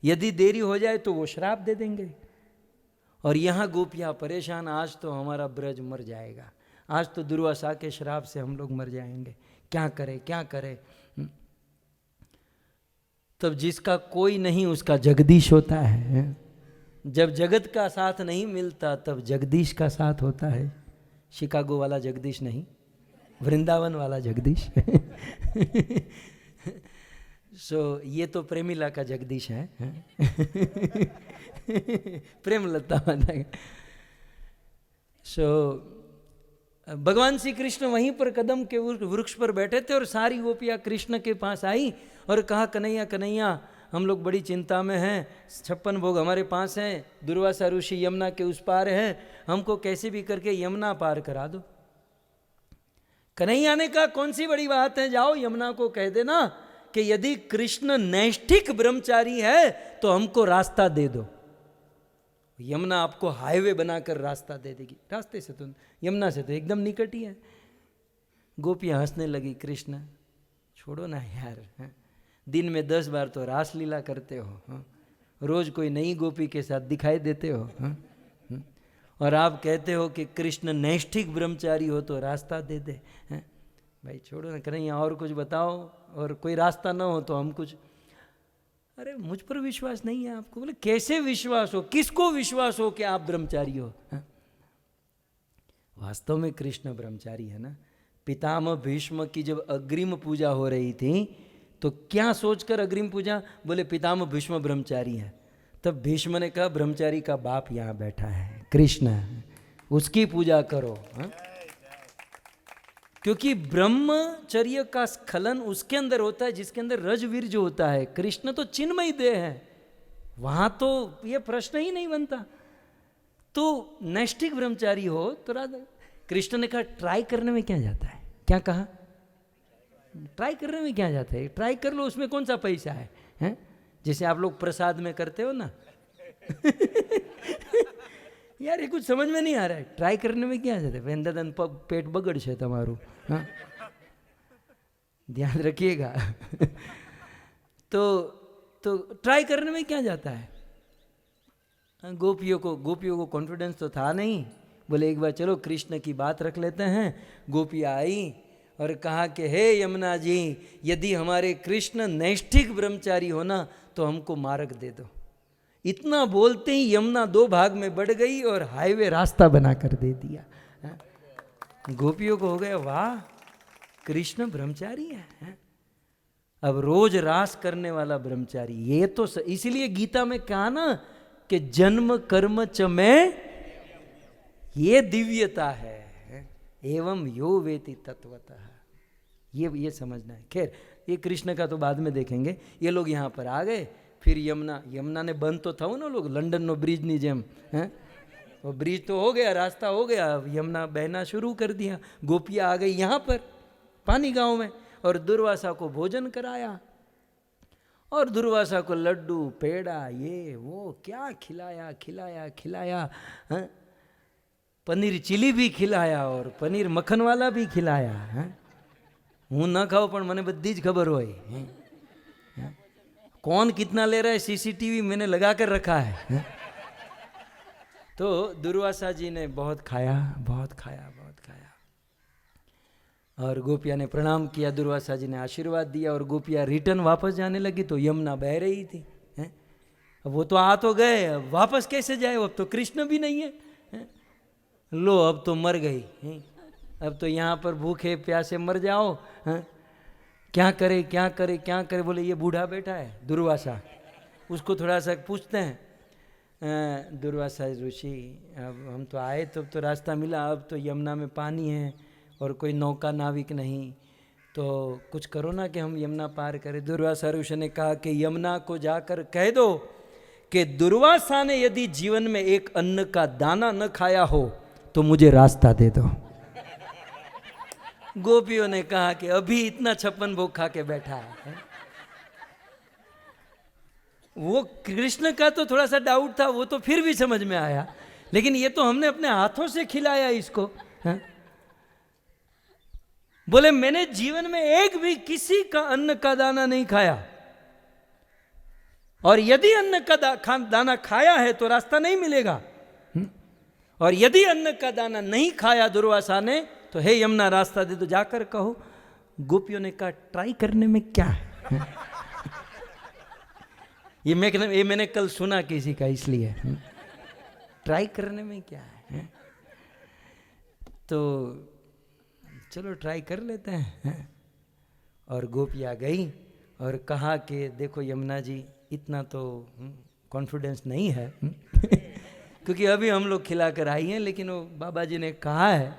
यदि देरी हो जाए तो वो श्राप दे देंगे। और यहाँ गोपियाँ परेशान, आज तो हमारा ब्रज मर जाएगा, आज तो दुर्वासा के श्राप से हम लोग मर जाएंगे, क्या करें क्या करें। तब जिसका कोई नहीं उसका जगदीश होता है। जब जगत का साथ नहीं मिलता तब जगदीश का साथ होता है। शिकागो वाला जगदीश नहीं, वृंदावन वाला जगदीश। ये तो प्रेमिला का जगदीश है। प्रेमलता माता का। भगवान श्री कृष्ण वहीं पर कदम के वृक्ष पर बैठे थे और सारी गोपियाँ कृष्ण के पास आई और कहा, कन्हैया कन्हैया हम लोग बड़ी चिंता में हैं, 56 भोग हमारे पास हैं, दुर्वासा ऋषि यमुना के उस पार हैं, हमको कैसे भी करके यमुना पार करा दो। कन्हैया ने कहा, कौन सी बड़ी बात है, जाओ यमुना को कह देना कि यदि कृष्ण नैष्ठिक ब्रह्मचारी है तो हमको रास्ता दे दो। यमुना आपको हाईवे बनाकर रास्ता दे देगी। रास्ते से तो, यमुना से तो एकदम निकट ही है। गोपियाँ हंसने लगी, कृष्ण छोड़ो ना यार, दिन में 10 बार तो रास लीला करते हो, रोज कोई नई गोपी के साथ दिखाई देते हो, और आप कहते हो कि कृष्ण नैष्ठिक ब्रह्मचारी हो तो रास्ता दे दे। भाई छोड़ो ना, कन्हैया और कुछ बताओ, और कोई रास्ता ना हो तो हम कुछ। अरे मुझ पर विश्वास नहीं है आपको? बोले कैसे विश्वास हो, किसको विश्वास हो कि आप ब्रह्मचारी हो? वास्तव में कृष्ण ब्रह्मचारी है ना। पितामह भीष्म की जब अग्रिम पूजा हो रही थी तो क्या सोचकर अग्रिम पूजा? बोले पितामह भीष्म ब्रह्मचारी है। तब भीष्म ने कहा, ब्रह्मचारी का बाप यहाँ बैठा है, कृष्ण, उसकी पूजा करो। क्योंकि ब्रह्मचर्य का स्खलन उसके अंदर होता है जिसके अंदर रजवीर जो होता है। कृष्ण तो चिन्मय देह है, वहां तो ये प्रश्न ही नहीं बनता। तो नैष्ठिक ब्रह्मचारी हो तो राधा। कृष्ण ने कहा, ट्राई करने में क्या जाता है? क्या कहा? ट्राई करने में क्या जाता है, ट्राई कर लो, उसमें कौन सा पैसा है, हैं? जैसे आप लोग प्रसाद में करते हो ना। यार ये कुछ समझ में नहीं आ रहा है, ट्राई करने में क्या जाता है? वेंदादन पेट बगड़ છે તમારું, हाँ ध्यान रखिएगा। तो ट्राई करने में क्या जाता है? गोपियों को कॉन्फिडेंस तो था नहीं। बोले एक बार चलो कृष्ण की बात रख लेते हैं। गोपियाँ आई और कहा कि हे यमुना जी, यदि हमारे कृष्ण नैष्ठिक ब्रह्मचारी हो ना तो हमको मार्ग दे दो। इतना बोलते ही यमुना 2 भाग में बढ़ गई और हाईवे रास्ता बना कर दे दिया। गोपियों को हो गया, वाह कृष्ण ब्रह्मचारी है। अब रोज रास करने वाला ब्रह्मचारी, ये तो इसीलिए गीता में कहा ना कि जन्म कर्म च में ये दिव्यता है, एवं यो वेति तत्वतः। ये समझना है। खैर ये कृष्ण का तो बाद में देखेंगे। ये लोग यहाँ पर आ गए। फिर यमुना ने बंद तो था ना, लोग लंडन नो ब्रिज नी जेम, वो ब्रिज तो हो गया, रास्ता हो गया, अब यमुना बहना शुरू कर दिया। गोपियाँ आ गई यहाँ पर पानी गांव में और दुर्वासा को भोजन कराया, और दुर्वासा को लड्डू पेड़ा ये वो क्या खिलाया खिलाया खिलाया, हाँ? पनीर चिली भी खिलाया और पनीर मक्खन वाला भी खिलाया। हाँ? હું ન ખાઉં પણ મને બધી જ ખબર હોય, कौन कितना ले रहा है सीसीटीवी मैंने लगा कर रखा है। तो दुर्वासा जी ने बहुत खाया, बहुत खाया, बहुत खाया, और गोपिया ने प्रणाम किया, दुर्वासा जी ने आशीर्वाद दिया, और गोपिया रिटर्न वापस जाने लगी तो यमुना बह रही थी। अब वो तो आ तो गए, अब वापस कैसे जाए, अब तो कृष्ण भी नहीं है, लो अब तो मर गई, अब तो यहाँ पर भूखे प्यासे मर जाओ, क्या करे क्या करे क्या करे। बोले ये बूढ़ा बैठा है दुर्वासा, उसको थोड़ा सा पूछते हैं। दुर्वासा ऋषि अब हम तो आए तो रास्ता मिला, अब तो यमुना में पानी है और कोई नौका नाविक नहीं, तो कुछ करो ना कि हम यमुना पार करें। दुर्वासा ऋषि ने कहा कि यमुना को जाकर कह दो कि दुर्वासा ने यदि जीवन में एक अन्न का दाना न खाया हो तो मुझे रास्ता दे दो। गोपियों ने कहा कि अभी इतना 56 भोग खा के बैठा है। वो कृष्ण का तो थोड़ा सा डाउट था, वो तो फिर भी समझ में आया, लेकिन ये तो हमने अपने हाथों से खिलाया इसको। बोले मैंने जीवन में एक भी किसी का अन्न का दाना नहीं खाया, और यदि अन्न का दाना खाया है तो रास्ता नहीं मिलेगा, और यदि अन्न का दाना नहीं खाया दुर्वासा ने तो हे यमुना रास्ता दे दो, जाकर कहो। गोपियों ने कहा ट्राई करने में क्या है। ये मैंने कल सुना किसी का, इसलिए ट्राई करने में क्या है। तो चलो ट्राई कर लेते हैं। और गोपियाँ गई और कहा कि देखो यमुना जी इतना तो कॉन्फिडेंस नहीं है क्योंकि अभी हम लोग खिला कर आई हैं, लेकिन वो बाबा जी ने कहा है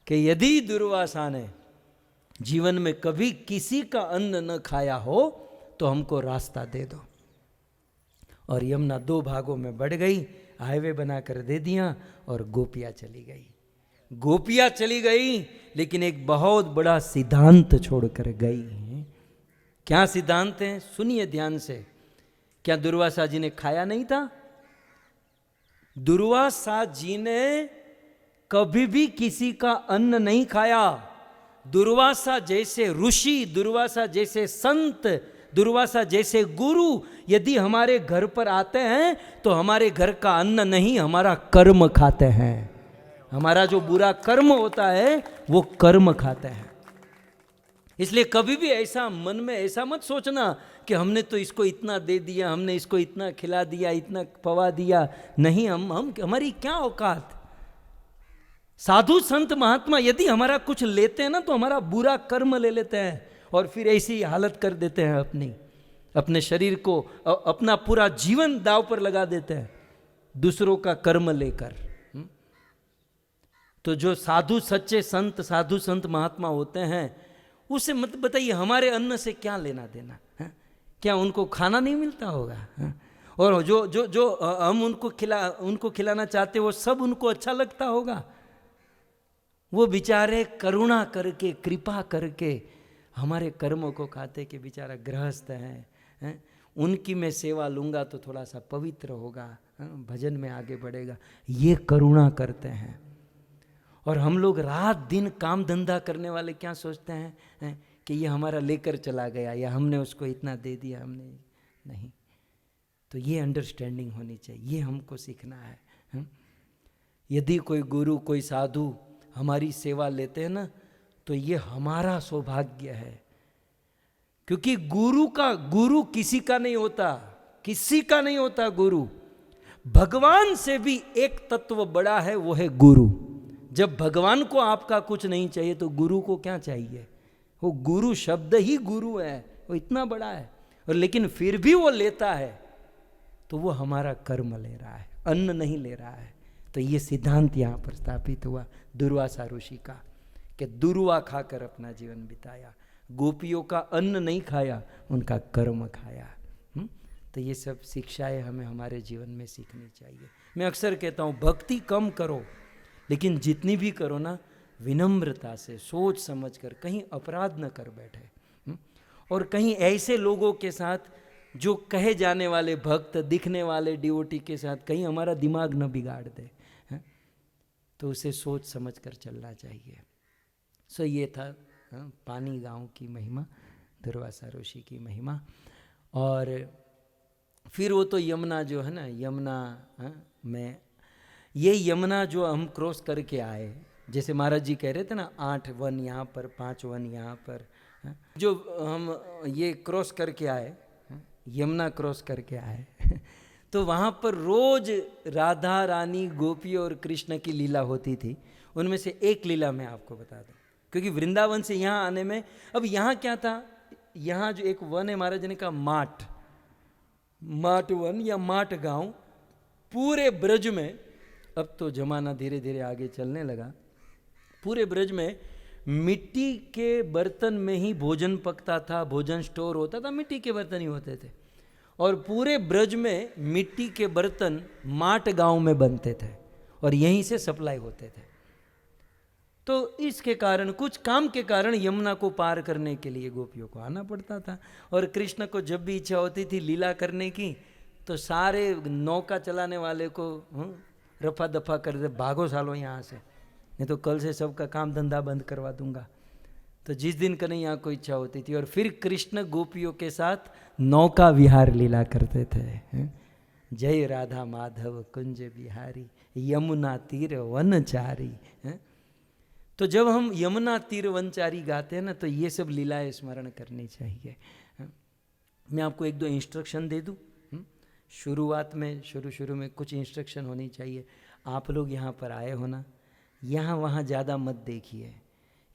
कि यदि दुर्वासा ने जीवन में कभी किसी का अन्न न खाया हो तो हमको रास्ता दे दो। और यमुना 2 भागों में बढ़ गई, हाईवे बनाकर दे दिया, और गोपियाँ चली गई। गोपियाँ चली गई, लेकिन एक बहुत बड़ा सिद्धांत छोड़कर गई। क्या सिद्धांत है, सुनिए ध्यान से। क्या दुर्वासा जी ने खाया नहीं था? दुर्वासा जी ने कभी भी किसी का अन्न नहीं खाया। दुर्वासा जैसे ऋषि, दुर्वासा जैसे संत, दुर्वासा जैसे गुरु यदि हमारे घर पर आते हैं तो हमारे घर का अन्न नहीं, हमारा कर्म खाते हैं। हमारा जो बुरा कर्म होता है वो कर्म खाते हैं। इसलिए कभी भी ऐसा मन में ऐसा मत सोचना कि हमने तो इसको इतना दे दिया, हमने इसको इतना खिला दिया, इतना पवा दिया। नहीं, हम हमारी क्या औकात। साधु संत महात्मा यदि हमारा कुछ लेते हैं ना तो हमारा बुरा कर्म ले लेते हैं और फिर ऐसी हालत कर देते हैं, अपने शरीर को, अपना पूरा जीवन दांव पर लगा देते हैं दूसरों का कर्म लेकर। तो जो साधु सच्चे संत, साधु संत महात्मा होते हैं, उसे मत बताइए हमारे अन्न से क्या लेना देना है? क्या उनको खाना नहीं मिलता होगा? है? और जो हम उनको खिलाना चाहते वो सब उनको अच्छा लगता होगा? वो बेचारे करुणा करके, कृपा करके हमारे कर्मों को खाते कि बेचारा गृहस्थ है, उनकी मैं सेवा लूँगा तो थोड़ा सा पवित्र होगा, भजन में आगे बढ़ेगा, ये करुणा करते हैं। और हम लोग रात दिन काम धंधा करने वाले क्या सोचते हैं कि ये हमारा लेकर चला गया या हमने उसको इतना दे दिया, हमने नहीं। तो ये अंडरस्टैंडिंग होनी चाहिए, ये हमको सीखना है। यदि कोई गुरु, कोई साधु हमारी सेवा लेते हैं ना तो ये हमारा सौभाग्य है, क्योंकि गुरु किसी का नहीं होता, किसी का नहीं होता गुरु। भगवान से भी एक तत्व बड़ा है, वो है गुरु। जब भगवान को आपका कुछ नहीं चाहिए तो गुरु को क्या चाहिए? वो गुरु शब्द ही गुरु है, वो इतना बड़ा है। और लेकिन फिर भी वो लेता है तो वो हमारा कर्म ले रहा है, अन्न नहीं ले रहा है। तो ये सिद्धांत यहाँ पर स्थापित हुआ दुर्वासा ऋषि का कि दुर्वा खाकर अपना जीवन बिताया, गोपियों का अन्न नहीं खाया, उनका कर्म खाया। तो ये सब शिक्षाएं हमें हमारे जीवन में सीखनी चाहिए। मैं अक्सर कहता हूँ भक्ति कम करो, लेकिन जितनी भी करो ना विनम्रता से, सोच समझ कर, कहीं अपराध न कर बैठे, और कहीं ऐसे लोगों के साथ जो कहे जाने वाले भक्त, दिखने वाले डिवोटी के साथ कहीं हमारा दिमाग न बिगाड़ दे, तो उसे सोच समझ कर चलना चाहिए। सो ये था पानी गांव की महिमा, दुर्वासा ऋषि की महिमा। और फिर वो तो यमुना जो है ना, यमुना में ये यमुना जो हम क्रॉस करके आए, जैसे महाराज जी कह रहे थे ना 8 वन यहाँ पर, 5 वन यहाँ पर, जो हम ये क्रॉस करके आए, यमुना क्रॉस करके आए तो वहाँ पर रोज राधा रानी, गोपी और कृष्ण की लीला होती थी। उनमें से एक लीला मैं आपको बता दूं, क्योंकि वृंदावन से यहाँ आने में, अब यहाँ क्या था, यहाँ जो एक वन है, महाराज ने कहा माट वन या माट गांव, पूरे ब्रज में, अब तो जमाना धीरे धीरे आगे चलने लगा, पूरे ब्रज में मिट्टी के बर्तन में ही भोजन पकता था, भोजन स्टोर होता था, मिट्टी के बर्तन ही होते थे। और पूरे ब्रज में मिट्टी के बर्तन माट गांव में बनते थे और यहीं से सप्लाई होते थे। तो इसके कारण, कुछ काम के कारण यमुना को पार करने के लिए गोपियों को आना पड़ता था। और कृष्ण को जब भी इच्छा होती थी लीला करने की, तो सारे नौका चलाने वाले को रफा दफा कर दे, भागो सालो यहाँ से, नहीं तो कल से सबका काम धंधा बंद करवा दूंगा। तो जिस दिन कन्हैया को इच्छा होती थी, और फिर कृष्ण गोपियों के साथ नौका विहार लीला करते थे। जय राधा माधव कुंज बिहारी, यमुना तीर वनचारी। तो जब हम यमुना तीर वनचारी गाते हैं ना, तो ये सब लीलाएं स्मरण करनी चाहिए। मैं आपको 1-2 इंस्ट्रक्शन दे दूं। शुरुआत में, शुरू में कुछ इंस्ट्रक्शन होनी चाहिए। आप लोग यहाँ पर आए हो ना, यहाँ वहाँ ज़्यादा मत देखिए,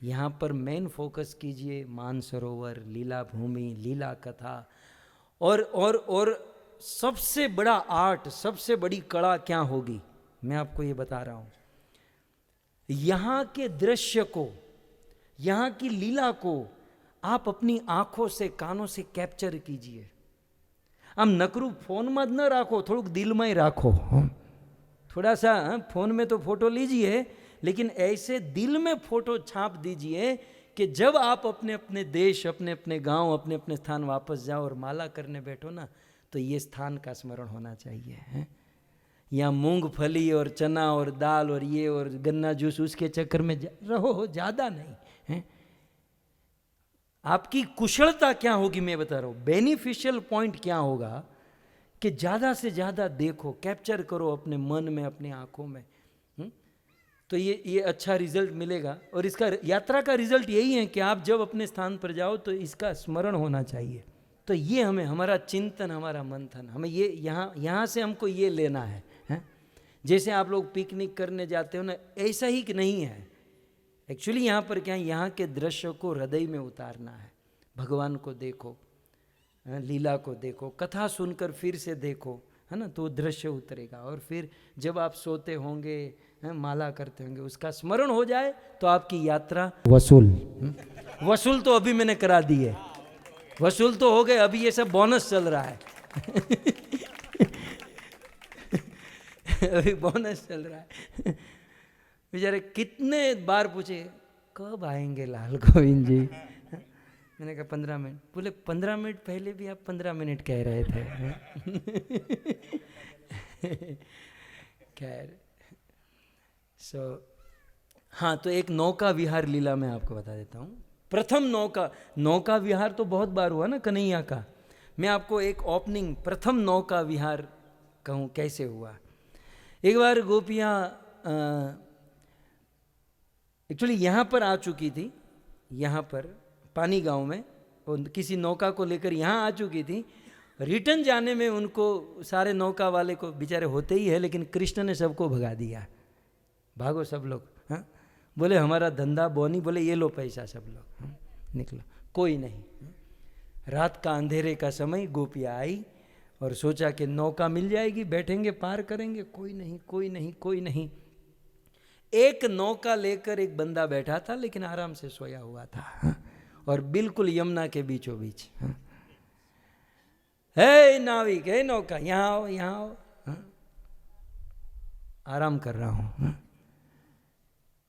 यहाँ पर मेन फोकस कीजिए मानसरोवर, लीला भूमि, लीला कथा। और सबसे बड़ा आर्ट, सबसे बड़ी कला क्या होगी, मैं आपको ये बता रहा हूँ। यहाँ के दृश्य को, यहाँ की लीला को आप अपनी आंखों से, कानों से कैप्चर कीजिए। આમ નકરું ફોનમાં જ ન રાખો, થોડુંક દિલમાં રાખો। थोड़ा सा फोन में तो फोटो लीजिए, लेकिन ऐसे दिल में फोटो छाप दीजिए कि जब आप अपने अपने देश, अपने अपने गांव, अपने अपने स्थान वापस जाओ और माला करने बैठो ना, तो ये स्थान का स्मरण होना चाहिए। यहाँ मूंगफली और चना और दाल और ये और गन्ना जूस, उसके चक्कर में रहो, ज़्यादा नहीं है। आपकी कुशलता क्या होगी मैं बता रहा हूँ, बेनिफिशियल पॉइंट क्या होगा कि ज़्यादा से ज़्यादा देखो, कैप्चर करो अपने मन में, अपनी आँखों में। तो ये अच्छा रिजल्ट मिलेगा। और इसका, यात्रा का रिजल्ट यही है कि आप जब अपने स्थान पर जाओ तो इसका स्मरण होना चाहिए। तो ये हमें, हमारा चिंतन, हमारा मंथन, हमें ये यहाँ से हमको ये लेना है। जैसे आप लोग पिकनिक करने जाते हो ना, ऐसा ही कि नहीं है। एक्चुअली यहाँ पर क्या है, यहाँ के दृश्य को हृदय में उतारना है। भगवान को देखो, लीला को देखो, कथा सुनकर फिर से देखो, है ना, तो दृश्य उतरेगा। और फिर जब आप सोते होंगे, माला करते होंगे, उसका स्मरण हो जाए तो आपकी यात्रा वसूल तो अभी मैंने करा दी है, वसूल तो हो गए, अभी ये सब बोनस चल रहा है। अभी बोनस चल रहा है। बेचारे कितने बार पूछे कब आएंगे लाल गोविंद जी। मैंने कहा 15 मिनट। बोले 15 मिनट पहले भी आप 15 मिनट कह रहे थे। खैर, हाँ, तो एक नौका विहार लीला मैं आपको बता देता हूँ। प्रथम नौका विहार तो बहुत बार हुआ ना कन्हैया का। मैं आपको एक ओपनिंग, प्रथम नौका विहार कहूँ कैसे हुआ। एक बार गोपियाँ एक्चुअली यहाँ पर आ चुकी थी, यहाँ पर पानी गांव में, किसी नौका को लेकर यहाँ आ चुकी थी। रिटर्न जाने में उनको, सारे नौका वाले को, बेचारे होते ही है, लेकिन कृष्ण ने सबको भगा दिया, भागो सब लोग। हाँ, बोले हमारा धंधा बोनी, बोले ये लो पैसा सब लोग, निकलो, कोई नहीं। रात का अंधेरे का समय गोपियाँ आई और सोचा कि नौका मिल जाएगी, बैठेंगे, पार करेंगे। कोई नहीं, कोई नहीं, कोई नहीं। एक नौका लेकर एक बंदा बैठा था, लेकिन आराम से सोया हुआ था, और बिल्कुल यमुना के बीचों बीच। हे नाविक, हे नौका, यहाँ आओ, यहाँ आओ। हाँ? आराम कर रहा हूं। हाँ?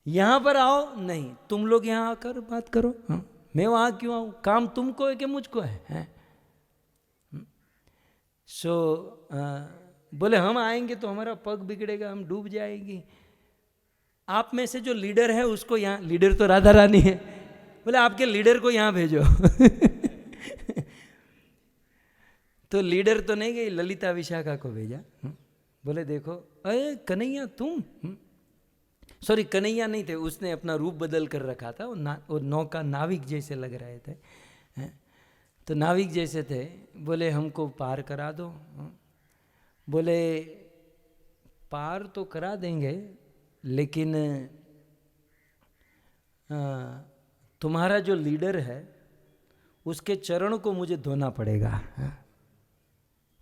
यहां पर आओ, नहीं, तुम लोग यहां आकर बात करो। हाँ? मैं वहां क्यों आऊं? काम तुमको है कि मुझको है? सो बोले हम आएंगे तो हमारा पग बिगड़ेगा, हम डूब जाएंगे। आप में से जो लीडर है उसको यहाँ, लीडर तो राधा रानी है, बोले आपके लीडर को यहाँ भेजो। तो लीडर तो नहीं गई, ललिता विशाखा को भेजा। बोले देखो, अरे कन्हैया तुम, सॉरी कन्हैया नहीं थे, उसने अपना रूप बदल कर रखा था, वो नौका नाविक जैसे लग रहे थे। तो नाविक जैसे थे। बोले हमको पार करा दो। बोले पार तो करा देंगे, लेकिन तुम्हारा जो लीडर है उसके चरण को मुझे धोना पड़ेगा।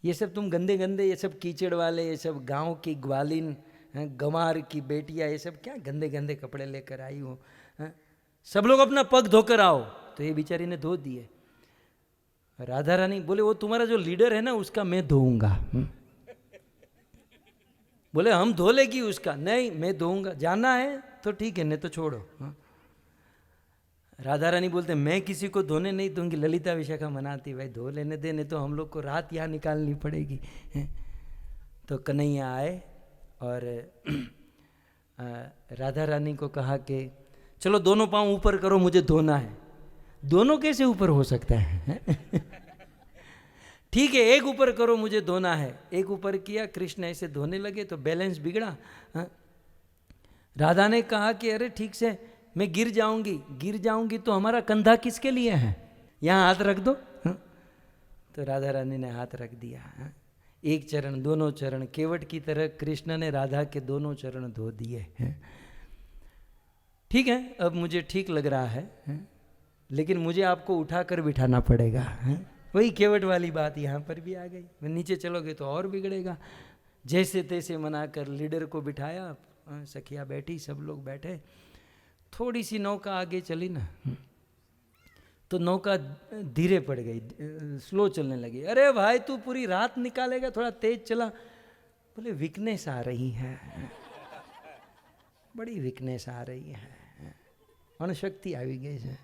ये सब तुम गंदे गंदे, ये सब कीचड़ वाले, ये सब गांव की ग्वालिन, गंवार की बेटियां, ये सब क्या गंदे गंदे कपड़े लेकर आई हो, सब लोग अपना पग धोकर आओ। तो ये बेचारी ने धो दिए। राधा रानी बोले वो तुम्हारा जो लीडर है ना उसका मैं धोऊंगा। बोले हम धो लेगी उसका, नहीं मैं धोऊंगा, जाना है तो ठीक है, नहीं तो छोड़ो। राधा रानी बोलते मैं किसी को धोने नहीं दूंगी। ललिता विशाखा मनाती भाई धो लेने दे, नहीं तो हम लोग को रात यहाँ निकालनी पड़ेगी। तो कन्हैया आए और राधा रानी को कहा कि चलो दोनों पांव ऊपर करो, मुझे धोना है। दोनों कैसे ऊपर हो सकता है? ठीक है एक ऊपर करो, मुझे धोना है। एक ऊपर किया, कृष्ण ऐसे धोने लगे तो बैलेंस बिगड़ा। राधा ने कहा कि अरे ठीक से मैं गिर जाऊंगी तो हमारा कंधा किसके लिए है, यहाँ हाथ रख दो। तो राधा रानी ने हाथ रख दिया। एक चरण, दोनों चरण, केवट की तरह कृष्ण ने राधा के दोनों चरण धो दिए। ठीक है अब मुझे ठीक लग रहा है, लेकिन मुझे आपको उठाकर बिठाना पड़ेगा। वही केवट वाली बात यहाँ पर भी आ गई, नीचे चलोगे तो और बिगड़ेगा। जैसे तैसे मनाकर लीडर को बिठाया, सखिया बैठी, सब लोग बैठे। थोड़ी सी नौका आगे चली ना तो नौका धीरे पड़ गई, स्लो चलने लगी। अरे भाई तू पूरी रात निकालेगा, थोड़ा तेज चला। बोले वीकनेस आ रही है, बड़ी वीकनेस आ रही है, अणशक्ति આવી ગઈ છે।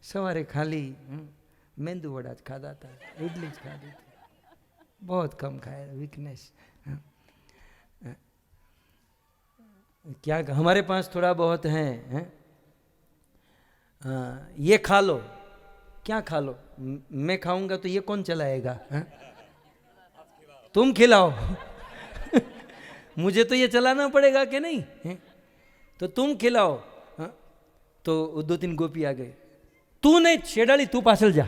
सवारे खाली मेंदू वड़ा खादा था, इडली खादी थी, बहुत कम खाया, वीकनेस। क्या हमारे पास थोड़ा बहुत है, ये खा लो, क्या खा लो, मैं खाऊंगा तो ये कौन चलाएगा? तुम खिलाओ। मुझे तो ये चलाना पड़ेगा कि नहीं? तो तुम खिलाओ। तो 2-3 गोपी आ गए। तू नहीं शेडाली, तू पासल जा,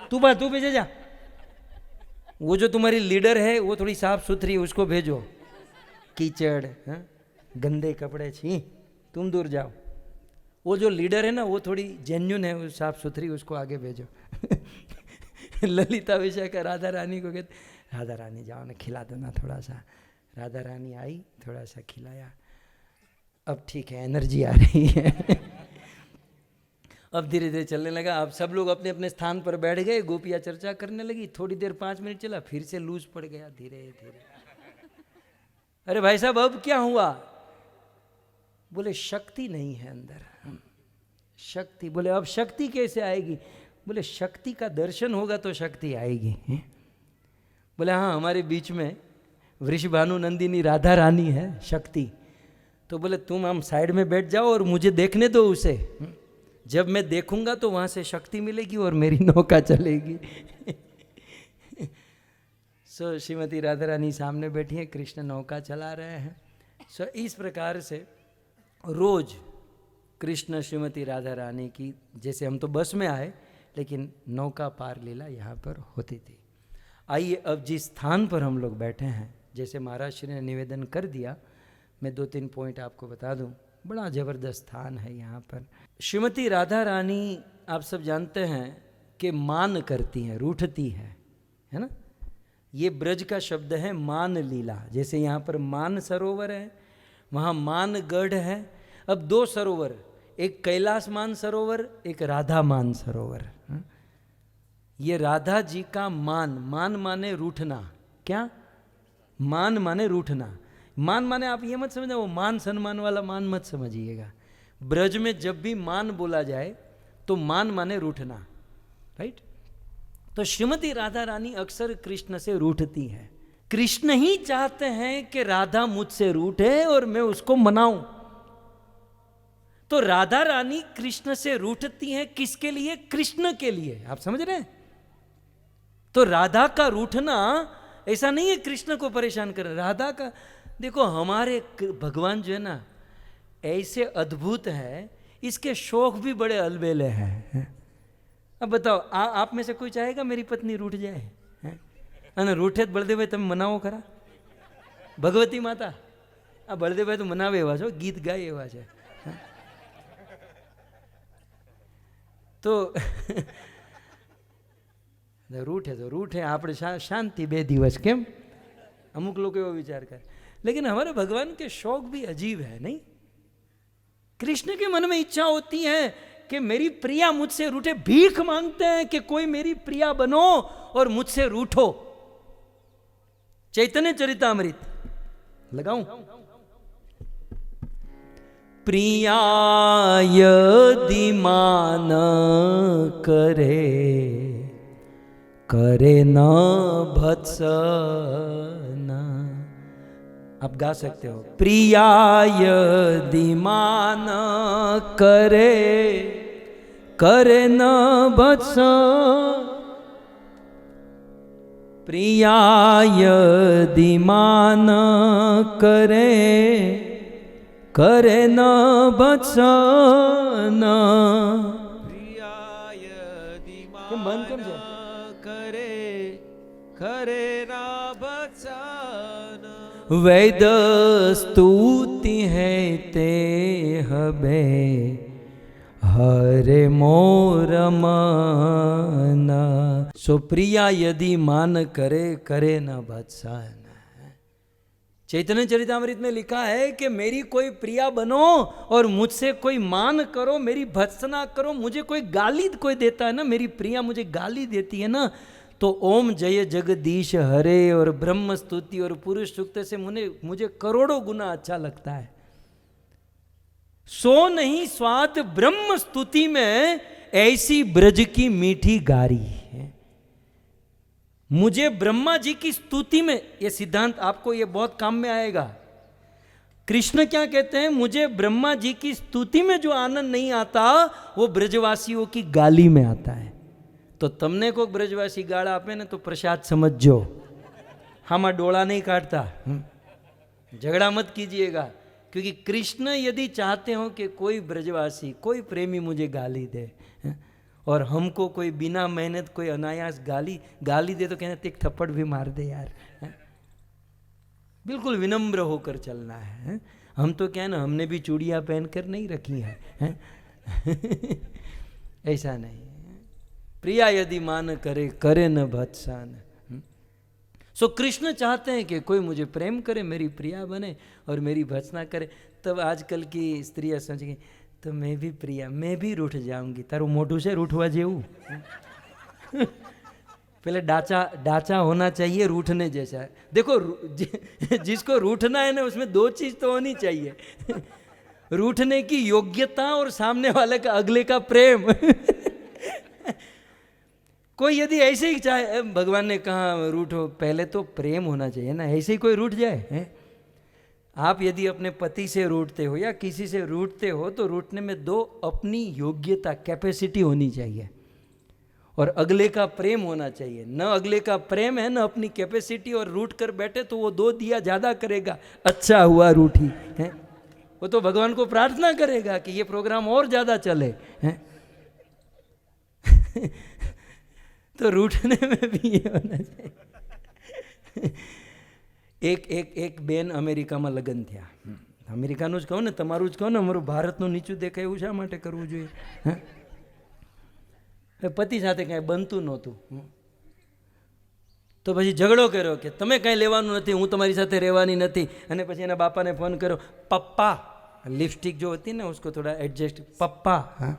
तू पीछे जा। वो जो तुम्हारी लीडर है वो थोड़ी साफ सुथरी, उसको भेजो। कीचड़, गंदे कपड़े, छी, तुम दूर जाओ। वो जो लीडर है ना वो थोड़ी जेन्युइन है, वो साफ सुथरी, उसको आगे भेजो। ललिता विशाखा राधा रानी को कहते, राधा रानी जाओ ना खिला दो ना थोड़ा सा। राधा रानी आई, थोड़ा सा खिलाया, अब ठीक है, एनर्जी आ रही है। अब धीरे धीरे चलने लगा। अब सब लोग अपने अपने स्थान पर बैठ गए, गोपियाँ चर्चा करने लगी। थोड़ी देर 5 मिनट चला, फिर से लूज पड़ गया धीरे धीरे। अरे भाई साहब अब क्या हुआ? बोले शक्ति नहीं है अंदर, शक्ति। बोले अब शक्ति कैसे आएगी? बोले शक्ति का दर्शन होगा तो शक्ति आएगी। बोले हाँ हमारे बीच में वृषभानु नंदिनी राधा रानी है शक्ति। तो बोले तुम हम साइड में बैठ जाओ और मुझे देखने दो उसे, जब मैं देखूंगा तो वहां से शक्ति मिलेगी और मेरी नौका चलेगी। सो श्रीमती राधा रानी सामने बैठी है, कृष्ण नौका चला रहे हैं। सो इस प्रकार से रोज कृष्ण श्रीमती राधा रानी की, जैसे हम तो बस में आए लेकिन नौका पार लीला यहाँ पर होती थी। आइए अब जिस स्थान पर हम लोग बैठे हैं, जैसे महाराज श्री ने निवेदन कर दिया, मैं 2-3 पॉइंट आपको बता दूं। बड़ा ज़बरदस्त स्थान है यहाँ पर। श्रीमती राधा रानी आप सब जानते हैं कि मान करती हैं, रूठती है ना। ये ब्रज का शब्द है मान लीला। जैसे यहाँ पर मान सरोवर है, वहाँ मानगढ़ है। अब 2 सरोवर, एक कैलाश मान सरोवर, एक राधा मान सरोवर। ये राधा जी का मान, मान माने रूठना, क्या? मान माने रूठना। मान माने आप ये मत समझना वो मान सम्मान वाला मान मत समझिएगा। ब्रज में जब भी मान बोला जाए तो मान माने रूठना, राइट? तो श्रीमती राधा रानी अक्सर कृष्ण से रूठती हैं। कृष्ण ही चाहते हैं कि राधा मुझसे रूठे और मैं उसको मनाऊं। तो राधा रानी कृष्ण से रूठती हैं, किसके लिए? कृष्ण के लिए। आप समझ रहे हैं? तो राधा का रूठना ऐसा नहीं है कृष्ण को परेशान कर, राधा का। देखो हमारे भगवान जो है ना ऐसे अद्भुत है, इसके शौक भी बड़े अलबेले हैं। अब बताओ आप में से कोई चाहेगा मेरी पत्नी रूठ जाए? અને રૂઠે જ બળદેવભાઈ તમે મનાવો ખરા? ભગવતી માતા આ બળદેવભાઈ તો મનાવે એવા છો, ગીત ગાય એવા છે. તો રૂઠે આપણે શાંતિ 2 દિવસ, કેમ? અમુક લોકો એવો વિચાર કરે. लेकिन हमारे भगवान के शौक भी अजीब है, नहीं? कृष्ण के मन में इच्छा होती है कि मेरी प्रिया मुझसे रूठे, भीख मांगते हैं कि कोई मेरी प्रिया बनो और मुझसे रूठो. चैतन्य चरितामृत लगाऊं? प्रिया यदि मान करे करे न भत्सना. आप गा सकते हो. प्रिया यदि मान करे करे न भत्सना. प्रिया यदि मान करे करे न भत्सना. प्रिया यदि કેમ બંધ કેમ છે? करे करे ना भत्सन. वैद स्तुति है ते हबे हरे मोर मना. सो प्रिया यदि मान करे करे न भत्सन. चैतन्य चरितामृत में लिखा है कि मेरी कोई प्रिया बनो और मुझसे कोई मान करो, मेरी भत्सना करो. मुझे कोई गाली कोई देता है ना, मेरी प्रिया मुझे गाली देती है ना, तो ओम जय जगदीश हरे और ब्रह्म स्तुति और पुरुष सूक्त से मुझे करोड़ों गुना अच्छा लगता है. सो नहीं स्वाद ब्रह्म स्तुति में ऐसी ब्रज की मीठी गारी है. मुझे ब्रह्मा जी की स्तुति में, ये सिद्धांत आपको ये बहुत काम में आएगा. कृष्ण क्या कहते हैं? मुझे ब्रह्मा जी की स्तुति में जो आनंद नहीं आता वो ब्रजवासियों की गाली में आता है. तो तमने को ब्रजवासी गाड़ा आपे ने तो प्रसाद समझो. हम डोला नहीं काटता, झगड़ा मत कीजिएगा. क्योंकि कृष्ण यदि चाहते हो कि कोई ब्रजवासी कोई प्रेमी मुझे गाली दे और हमको कोई बिना मेहनत कोई अनायास गाली दे तो कहना एक थप्पड़ भी मार दे यार. बिल्कुल विनम्र होकर चलना है. हम तो क्या है ना, हमने भी चूड़ियाँ पहन कर नहीं रखी है. ऐसा नहीं. प्रिया यदि मान करे करे न भत्सन. सो कृष्ण चाहते हैं कि कोई मुझे प्रेम करे, मेरी प्रिया बने और मेरी भत्सना करे. तब आजकल की स्त्रियाँ सोचेंगी तो मैं भी प्रिया, मैं भी रूठ जाऊंगी. तारू मोटू से रूठवा जेऊ. पहले डाचा होना चाहिए रूठने जैसा. देखो जिसको रूठना है ना उसमें 2 चीज तो होनी चाहिए. रूठने की योग्यता और सामने वाले का अगले का प्रेम. कोई यदि ऐसे ही चाहे, भगवान ने कहा रूठो, पहले तो प्रेम होना चाहिए ना. ऐसे ही कोई रूठ जाए है? आप यदि अपने पति से रूठते हो या किसी से रूठते हो तो रूठने में 2 अपनी योग्यता कैपेसिटी होनी चाहिए और अगले का प्रेम होना चाहिए. न अगले का प्रेम है न अपनी कैपेसिटी, और रूठ कर बैठे तो वो 2 दिया ज़्यादा करेगा. अच्छा हुआ रूठी है, वो तो भगवान को प्रार्थना करेगा कि ये प्रोग्राम और ज़्यादा चले है. तो रूठने में भी ये होना चाहिए. એક બેન અમેરિકામાં લગ્ન થયા. અમેરિકાનું જ કહો ને, તમારું જ કહો ને, અમારું ભારતનું નીચું દેખાય એવું શા માટે કરવું જોઈએ? પતિ સાથે કાંઈ બનતું નહોતું તો પછી ઝઘડો કર્યો કે તમે કાંઈ લેવાનું નથી, હું તમારી સાથે રહેવાની નથી. અને પછી એના બાપાને ફોન કર્યો, પપ્પા લિપસ્ટિક जो होती है ना उसको थोड़ा एडजस्ट, पप्पा. हाँ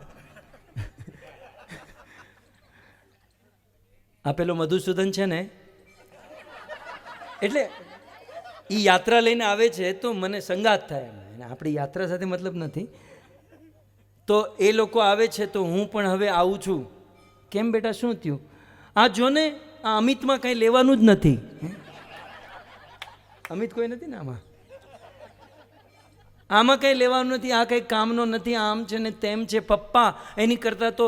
આ પેલો મધુસૂદન છે ને, એટલે એ યાત્રા લઈને આવે છે તો મને સંગાત થાય, અને આપણી યાત્રા સાથે મતલબ નથી. તો એ લોકો આવે છે તો હું પણ હવે આવું છું. કેમ બેટા, શું થયું? આ જો ને, આ અમિતમાં કંઈ લેવાનું જ નથી. અમિત કોઈ નથી ને આમાં, આમાં કંઈ લેવાનું નથી, આ કંઈ કામનો નથી, આમ છે ને તેમ છે. પપ્પા, એની કરતાં તો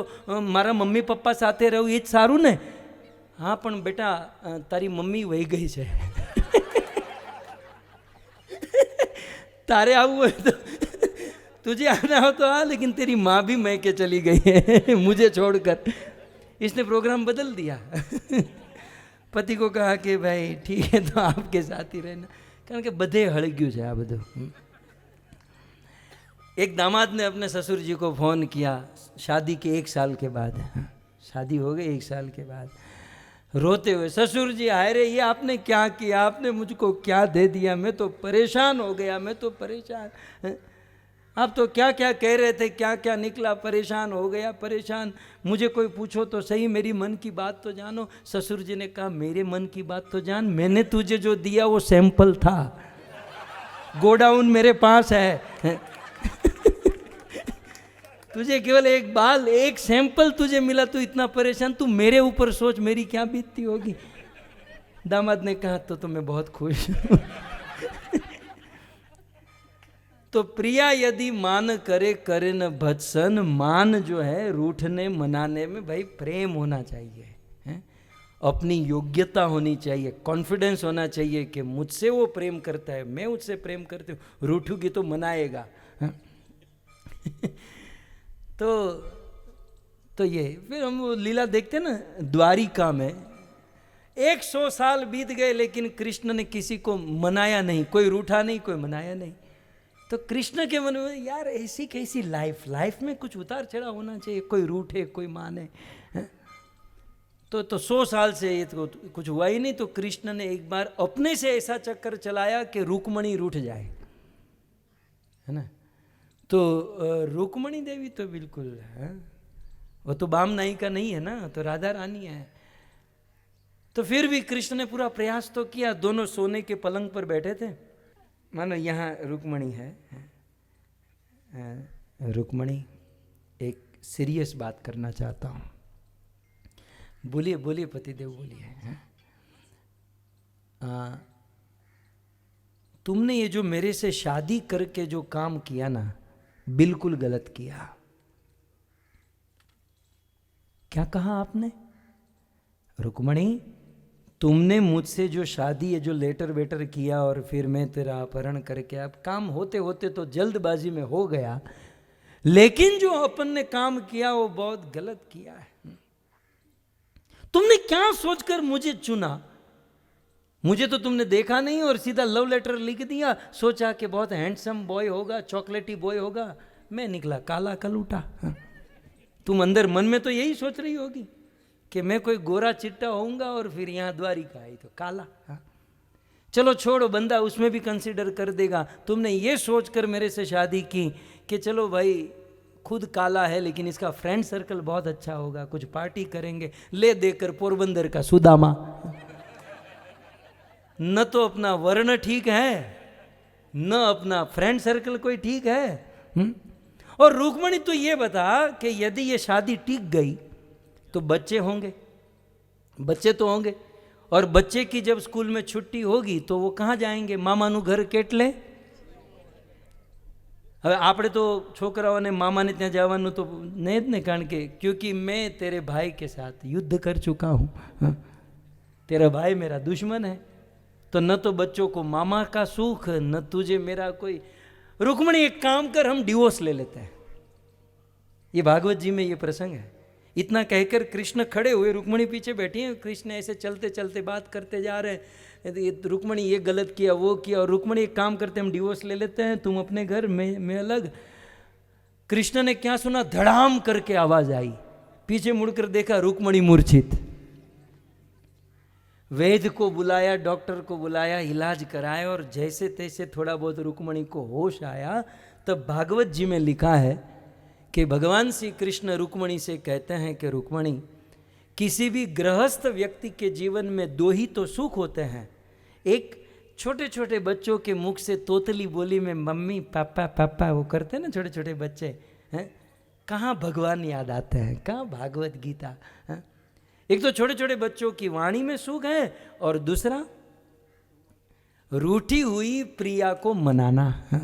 મારા મમ્મી પપ્પા સાથે રહું એ જ સારું ને. હા પણ બેટા, તારી મમ્મી વહી ગઈ છે. तारे आऊ तो तुझे आना हो तो आ, लेकिन तेरी माँ भी मैं के चली गई है मुझे छोड़कर. इसने प्रोग्राम बदल दिया. पति को कहा कि भाई ठीक है तो आपके साथ ही रहना, कारण के बधे हड़ग्यू है आ बधु. एक दामाद ने अपने ससुर जी को फोन किया शादी के 1 साल के बाद. शादी हो गई 1 साल के बाद, रोते हुए, ससुर जी हाय रे ये आपने क्या किया, आपने मुझको क्या दे दिया, मैं तो परेशान हो गया, मैं तो परेशान. आप तो क्या क्या कह रहे थे, क्या क्या निकला, परेशान हो गया, परेशान. मुझे कोई पूछो तो सही, मेरी मन की बात तो जानो. ससुर जी ने कहा मेरे मन की बात तो जान, मैंने तुझे जो दिया वो सैंपल था, गोडाउन मेरे पास है. तुझे केवल एक बाल, एक सैंपल तुझे मिला, तू इतना परेशान, तू मेरे ऊपर सोच मेरी क्या बीतती होगी. दामाद ने कहा तो मैं बहुत खुश हूं. तो प्रिया यदि मान करे करे न भत्सन, मान जो है रूठने मनाने में भाई प्रेम होना चाहिए है? अपनी योग्यता होनी चाहिए, कॉन्फिडेंस होना चाहिए कि मुझसे वो प्रेम करता है, मैं उससे प्रेम करती हूँ. रूठूंगी तो मनाएगा. तो ये फिर हम वो लीला देखते ना द्वारिका में, 100 साल बीत गए लेकिन कृष्ण ने किसी को मनाया नहीं, कोई रूठा नहीं, कोई मनाया नहीं. तो कृष्ण के मन में यार ऐसी कैसी लाइफ में कुछ उतार चढ़ाव होना चाहिए, कोई रूठे कोई माने. तो 100 साल से ये तो कुछ हुआ ही नहीं. तो कृष्ण ने एक बार अपने से ऐसा चक्कर चलाया कि रुक्मणी रूठ जाए, है ना. तो रुक्मणी देवी तो बिल्कुल है, वो तो बाम नायिका नहीं है ना, तो राधा रानी है. तो फिर भी कृष्ण ने पूरा प्रयास तो किया. दोनों सोने के पलंग पर बैठे थे, मानो यहाँ रुक्मणी है. रुक्मणी, एक सीरियस बात करना चाहता हूँ. बोलिए बोलिए पतिदेव बोलिए. तुमने ये जो मेरे से शादी करके जो काम किया ना, बिल्कुल गलत किया. क्या कहा आपने? रुक्मणी, तुमने मुझसे जो शादी है, जो लेटर वेटर किया और फिर मैं तेरा अपहरण करके, अब काम होते होते तो जल्दबाजी में हो गया, लेकिन जो अपन ने काम किया वो बहुत गलत किया है. तुमने क्या सोचकर मुझे चुना? मुझे तो तुमने देखा नहीं और सीधा लव लेटर लिख दिया, सोचा कि बहुत हैंडसम बॉय होगा, चॉकलेटी बॉय होगा. मैं निकला काला कलूटा. तुम अंदर मन में तो यही सोच रही होगी कि मैं कोई गोरा चिट्टा होऊंगा और फिर यहाँ द्वारिका आई तो काला. चलो छोड़ो, बंदा उसमें भी कंसीडर कर देगा. तुमने ये सोचकर मेरे से शादी की कि चलो भाई खुद काला है लेकिन इसका फ्रेंड सर्कल बहुत अच्छा होगा, कुछ पार्टी करेंगे, ले देकर पोरबंदर का सुदामा. न तो अपना वर्ण ठीक है, न अपना फ्रेंड सर्कल कोई ठीक है. और रुक्मणी तो ये बता कि यदि ये शादी टिक गई तो बच्चे होंगे, बच्चे तो होंगे, और बच्चे की जब स्कूल में छुट्टी होगी तो वो कहाँ जाएंगे? मामानु घर કેટલે? હવે આપણે તો છોકરાઓને મામાને ત્યાં જવાનું તો નહીં જ ને, કારણ કે क्योंकि मैं तेरे भाई के साथ युद्ध कर चुका हूँ, तेरा भाई मेरा दुश्मन है, तो न तो बच्चों को मामा का सुख, न तुझे मेरा कोई. रुक्मणी एक काम कर, हम डिवोर्स ले लेते हैं. ये भागवत जी में ये प्रसंग है. इतना कहकर कृष्ण खड़े हुए, रुक्मणी पीछे बैठी है. कृष्ण ऐसे चलते चलते बात करते जा रहे हैं. रुक्मणी ये गलत किया, वो किया, और रुक्मणी एक काम करते, हम डिवोर्स ले लेते हैं, तुम अपने घर, मैं अलग. कृष्ण ने क्या सुना? धड़ाम करके आवाज आई. पीछे मुड़कर देखा, रुक्मणी मूर्छित. वैद्य को बुलाया, डॉक्टर को बुलाया, इलाज कराया, और जैसे तैसे थोड़ा बहुत रुक्मणी को होश आया. तब भागवत जी में लिखा है कि भगवान श्री कृष्ण रुक्मणी से कहते हैं कि रुक्मणी, किसी भी गृहस्थ व्यक्ति के जीवन में दो ही तो सुख होते हैं, एक छोटे छोटे बच्चों के मुख से तोतली बोली में मम्मी पापा पापा वो करते हैं ना छोटे छोटे बच्चे हैं, कहाँ भगवान याद आते हैं, कहाँ भागवत गीता है? एक तो छोटे छोटे बच्चों की वाणी में सुख है, और दूसरा रूठी हुई प्रिया को मनाना है।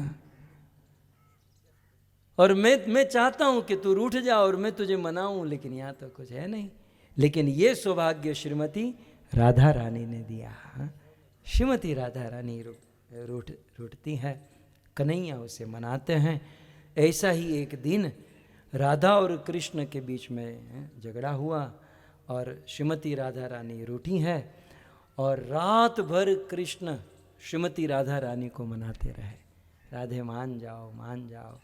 और मैं चाहता हूं कि तू रूठ जा और मैं तुझे मनाऊं, लेकिन यहाँ तो कुछ है नहीं। लेकिन ये सौभाग्य श्रीमती राधा रानी ने दिया। श्रीमती राधा रानी रूठती है, कन्हैया उसे मनाते हैं। ऐसा ही एक दिन राधा और कृष्ण के बीच में झगड़ा हुआ और श्रीमती राधा रानी रूठी है, और रात भर कृष्ण श्रीमती राधा रानी को मनाते रहे, राधे मान जाओ मान जाओ।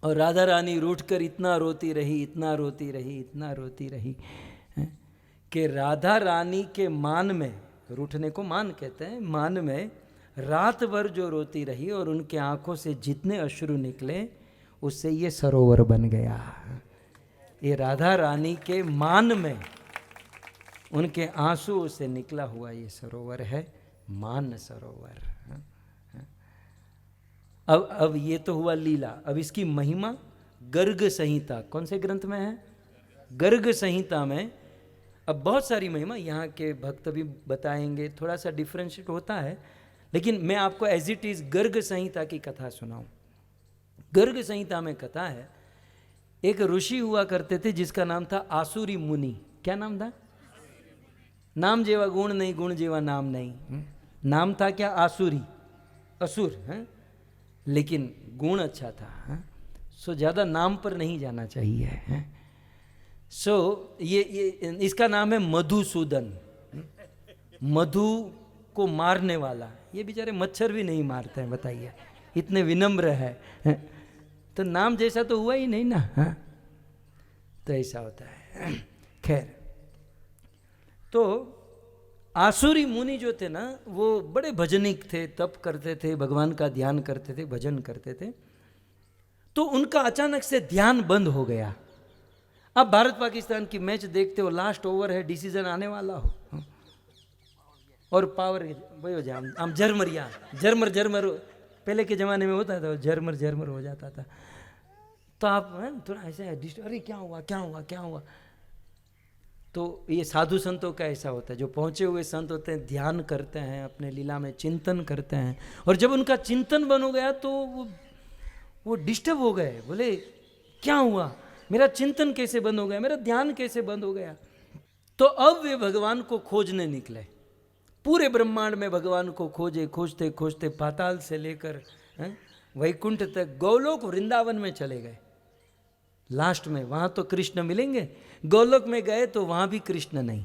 और राधा रानी रूठकर इतना रोती रही, इतना रोती रही, इतना रोती रही कि राधा रानी के मान में, रूठने को मान कहते हैं, मान में रात भर जो रोती रही और उनके आंखों से जितने अश्रु निकले उससे ये सरोवर बन गया। ये राधा रानी के मान में उनके आंसू से निकला हुआ ये सरोवर है, मान सरोवर। अब ये तो हुआ लीला। अब इसकी महिमा गर्ग संहिता, कौन से ग्रंथ में है? गर्ग संहिता में। अब बहुत सारी महिमा यहाँ के भक्त भी बताएंगे, थोड़ा सा डिफरेंशिएट होता है, लेकिन मैं आपको एज इट इज गर्ग संहिता की कथा सुनाऊं। गर्ग संहिता में कथा है, एक ऋषि हुआ करते थे जिसका नाम था आसुरी मुनि। क्या नाम था? नाम जेवा गुण नहीं, गुण जेवा नाम नहीं। नाम था क्या? आसुरी, असुर है, लेकिन गुण अच्छा था। सो ज़्यादा नाम पर नहीं जाना चाहिए। सो ये इसका नाम है मधुसूदन, मधु को मारने वाला। ये बेचारे मच्छर भी नहीं मारते हैं, बताइए, इतने विनम्र है। तो नाम जैसा तो हुआ ही नहीं ना। तो ऐसा होता है। खैर, तो आसुरी मुनि जो थे ना, वो बड़े भजनिक थे, तप करते थे, भगवान का ध्यान करते थे, भजन करते थे। तो उनका अचानक से ध्यान बंद हो गया। अब भारत पाकिस्तान की मैच देखते हो, लास्ट ओवर है, डिसीजन आने वाला हो, और पावर वही हो जाए, हम झरमर पहले के ज़माने में होता था, झरमर हो जाता था। तो आप थोड़ा ऐसे अरे क्या हुआ। तो ये साधु संतों का ऐसा होता है, जो पहुँचे हुए संत होते हैं, ध्यान करते हैं, अपने लीला में चिंतन करते हैं, और जब उनका चिंतन बन हो गया तो वो डिस्टर्ब हो गए। बोले क्या हुआ, मेरा चिंतन कैसे बंद हो गया, मेरा ध्यान कैसे बंद हो गया। तो अब वे भगवान को खोजने निकले, पूरे ब्रह्मांड में भगवान को खोजते खोजते पाताल से लेकर वैकुंठ तक, गोलोक वृंदावन में चले गए। लास्ट में वहाँ तो कृष्ण मिलेंगे, गोलोक में गए तो वहाँ भी कृष्ण नहीं।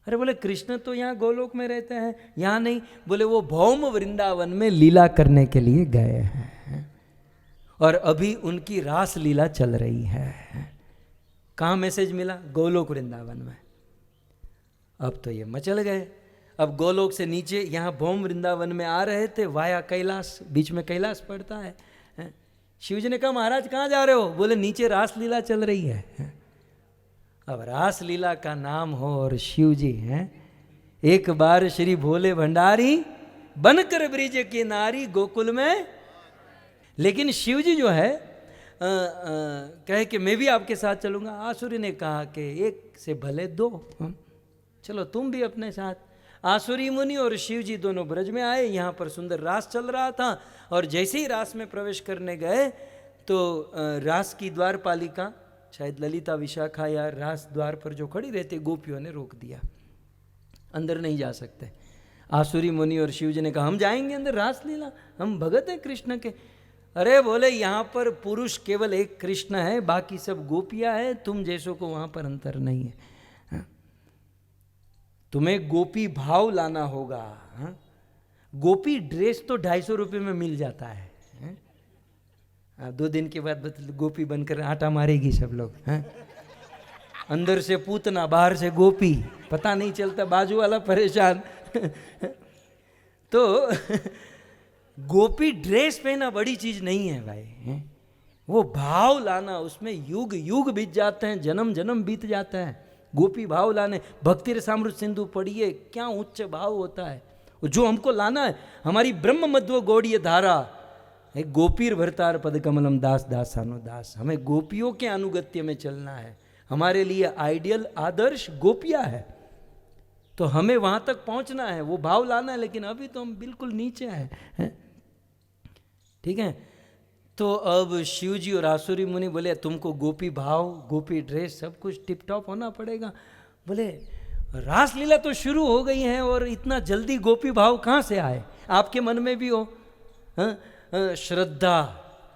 अरे बोले कृष्ण तो यहाँ गोलोक में रहते हैं, यहाँ नहीं। बोले वो भौम वृंदावन में लीला करने के लिए गए हैं, और अभी उनकी रास लीला चल रही है। कहाँ मैसेज मिला? गोलोक वृंदावन में। अब तो ये मचल गए। अब गोलोक से नीचे यहाँ भौम वृंदावन में आ रहे थे, वाया कैलाश, बीच में कैलाश पड़ता है। शिव जी ने कहा महाराज कहाँ जा रहे हो? बोले नीचे रास लीला चल रही है। अब रास लीला का नाम हो और शिव जी हैं, एक बार श्री भोले भंडारी बनकर ब्रिज की नारी गोकुल में। लेकिन शिव जी जो है कहे कि मैं भी आपके साथ चलूंगा। आसुरी ने कहा कि एक से भले दो, चलो तुम भी अपने साथ। आसुरी मुनि और शिव जी दोनों ब्रज में आए। यहाँ पर सुंदर रास चल रहा था, और जैसे ही रास में प्रवेश करने गए तो रास की द्वारपालिका, शायद ललिता विशाखा या रास द्वार पर जो खड़ी रहती गोपियों ने रोक दिया, अंदर नहीं जा सकते। आसुरी मुनि और शिव जी ने कहा हम जाएंगे अंदर, रास लीला, हम भगत हैं कृष्ण के। अरे बोले यहाँ पर पुरुष केवल एक कृष्ण है, बाकी सब गोपियाँ हैं, तुम जैसों को वहाँ पर अंतर नहीं है। तुम्हें गोपी भाव लाना होगा। गोपी ड्रेस तो 250 रुपये में मिल जाता है। 2 दिन के बाद गोपी बनकर आटा मारेगी सब लोग। अंदर से पूतना, बाहर से गोपी, पता नहीं चलता, बाजू वाला परेशान। तो गोपी ड्रेस पहना बड़ी चीज नहीं है भाई। वो भाव लाना, उसमें युग युग बीत जाते हैं, जन्म जन्म बीत जाता है। गोपी भाव लाने, भक्ति रसामृत सिंधु पढ़िए, क्या उच्च भाव होता है। जो हमको लाना है, हमारी ब्रह्म मध्व गौड़ीय धारा, एक गोपीर भरतार पद कमलम दास दासानो दास, हमें गोपियों के अनुगत्य में चलना है। हमारे लिए आइडियल आदर्श गोपिया है, तो हमें वहां तक पहुंचना है, वो भाव लाना है। लेकिन अभी तो हम बिल्कुल नीचे हैं। ठीक है, तो अब शिव जी और आसुरी मुनि बोले तुमको गोपी भाव, गोपी ड्रेस, सब कुछ टिप टॉप होना पड़ेगा। बोले रासलीला तो शुरू हो गई है और इतना जल्दी गोपी भाव कहाँ से आए? आपके मन में भी हो श्रद्धा,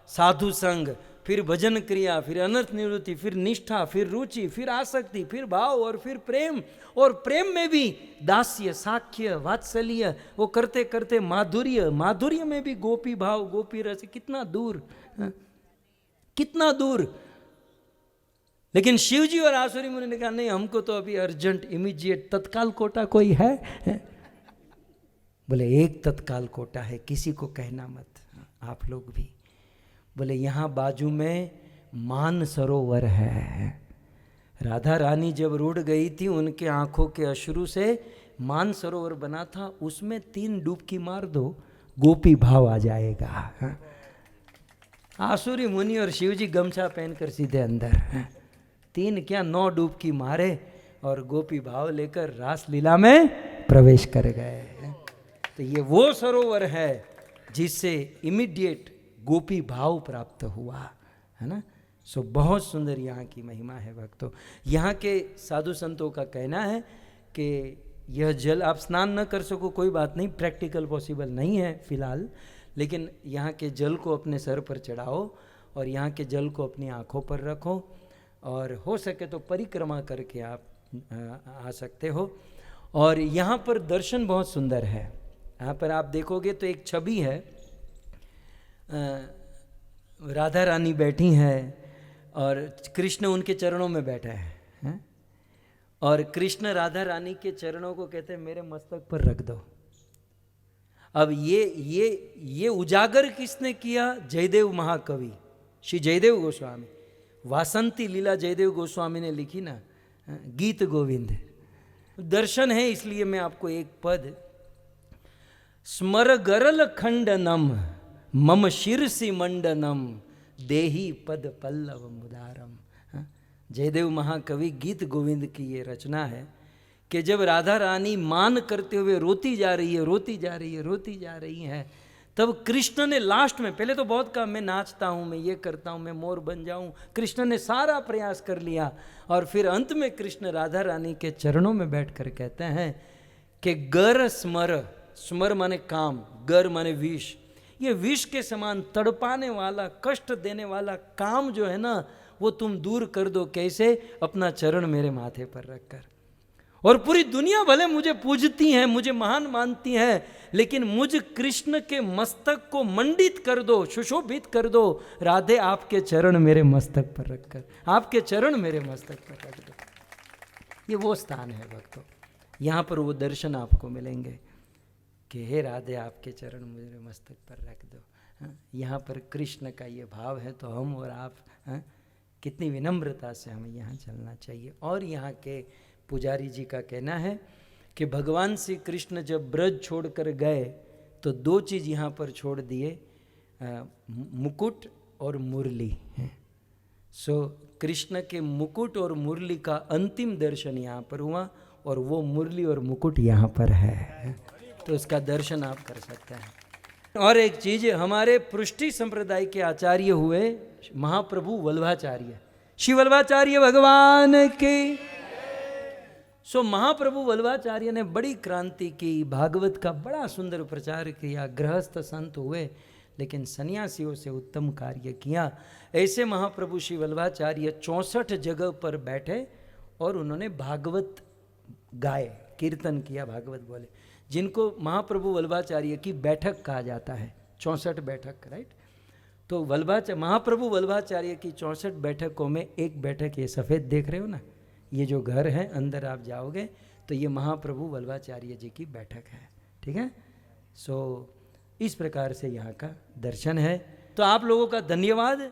साधु संग, फिर भजन क्रिया, फिर अनर्थ निवृत्ति, फिर निष्ठा, फिर रुचि, फिर आसक्ति, फिर भाव और फिर प्रेम। और प्रेम में भी दास्य, साख्य, वात्सल्य, वो करते करते माधुर्य, माधुर्य में भी गोपी भाव, गोपी रस। कितना दूर, कितना दूर। लेकिन शिव जी और आसुरी मुनि ने कहा नहीं, हमको तो अभी अर्जेंट, इमीडिएट, तत्काल कोटा कोई है? बोले एक तत्काल कोटा है, किसी को कहना मत, आप लोग भी। बोले यहाँ बाजू में मान सरोवर है। राधा रानी जब रुड़ गई थी, उनके आंखों के अश्रु से मान सरोवर बना था, उसमें 3 डुबकी मार दो, गोपी भाव आ जाएगा। आसुरी मुनि और शिव जी गमछा पहनकर सीधे अंदर, 3 क्या 9 डुबकी मारे और गोपी भाव लेकर रास लीला में प्रवेश कर गए। तो ये वो सरोवर है जिससे इमीडिएट गोपी भाव प्राप्त हुआ, है ना। सो बहुत सुंदर यहाँ की महिमा है भक्तों। यहाँ के साधु संतों का कहना है कि यह जल, आप स्नान न कर सको कोई बात नहीं, प्रैक्टिकल पॉसिबल नहीं है फिलहाल, लेकिन यहाँ के जल को अपने सर पर चढ़ाओ और यहाँ के जल को अपनी आँखों पर रखो, और हो सके तो परिक्रमा करके आप आ सकते हो। और यहाँ पर दर्शन बहुत सुंदर है। यहाँ पर आप देखोगे तो एक छवि है, राधा रानी बैठी हैं और कृष्ण उनके चरणों में बैठा है, और कृष्ण राधा रानी के चरणों को कहते हैं मेरे मस्तक पर रख दो। अब ये उजागर किसने किया? जयदेव महाकवि श्री जयदेव गोस्वामी। वासंती लीला जयदेव गोस्वामी ने लिखी ना, गीत गोविंद। दर्शन है, इसलिए मैं आपको एक पद, स्मर गरल खंडनम मम शिरसी मंडनम देही पद पल्लव मुदारम। जयदेव महाकवि गीत गोविंद की ये रचना है कि जब राधा रानी मान करते हुए रोती जा रही है, रोती जा रही है, रोती जा रही है, तब कृष्ण ने लास्ट में, पहले तो बहुत कहा मैं नाचता हूँ, मैं ये करता हूँ, मैं मोर बन जाऊँ, कृष्ण ने सारा प्रयास कर लिया, और फिर अंत में कृष्ण राधा रानी के चरणों में बैठकर कहते हैं कि गर स्मर, स्मर माने काम, गर माने विष, ये विष के समान तड़पाने वाला, कष्ट देने वाला काम जो है ना, वो तुम दूर कर दो। कैसे? अपना चरण मेरे माथे पर रखकर। और पूरी दुनिया भले मुझे पूजती है, मुझे महान मानती है, लेकिन मुझ कृष्ण के मस्तक को मंडित कर दो, सुशोभित कर दो। राधे आपके चरण मेरे मस्तक पर रखकर, आपके चरण मेरे मस्तक पर रख दो। ये वो स्थान है भक्तों, यहाँ पर वो दर्शन आपको मिलेंगे कि हे राधे आपके चरण मेरे मस्तक पर रख दो। यहाँ पर कृष्ण का ये भाव है, तो हम और आप कितनी विनम्रता से हमें यहाँ चलना चाहिए। और यहाँ के पुजारी जी का कहना है कि भगवान श्री कृष्ण जब ब्रज छोड़कर गए तो 2 चीज़ यहाँ पर छोड़ दिए, मुकुट और मुरली। सो कृष्ण के मुकुट और मुरली का अंतिम दर्शन यहाँ पर हुआ, और वो मुरली और मुकुट यहाँ पर है, तो उसका दर्शन आप कर सकते हैं। और एक चीज़, हमारे पृष्टि संप्रदाय के आचार्य हुए महाप्रभु वल्लभाचार्य, श्री वल्लभाचार्य भगवान के। सो महाप्रभु वल्लभाचार्य ने बड़ी क्रांति की, भागवत का बड़ा सुंदर प्रचार किया। गृहस्थ संत हुए लेकिन सन्यासियों से उत्तम कार्य किया। ऐसे महाप्रभु श्री वल्लभाचार्य 64 जगह पर बैठे और उन्होंने भागवत गाए, कीर्तन किया, भागवत बोले, जिनको महाप्रभु वल्लभाचार्य की बैठक कहा जाता है। 64 बैठक, राइट। तो महाप्रभु वल्लभाचार्य की 64 बैठकों में एक बैठक, ये सफ़ेद देख रहे हो ना, ये जो घर है, अंदर आप जाओगे तो ये महाप्रभु वल्लभाचार्य जी की बैठक है। ठीक है। सो इस प्रकार से यहाँ का दर्शन है। तो आप लोगों का धन्यवाद।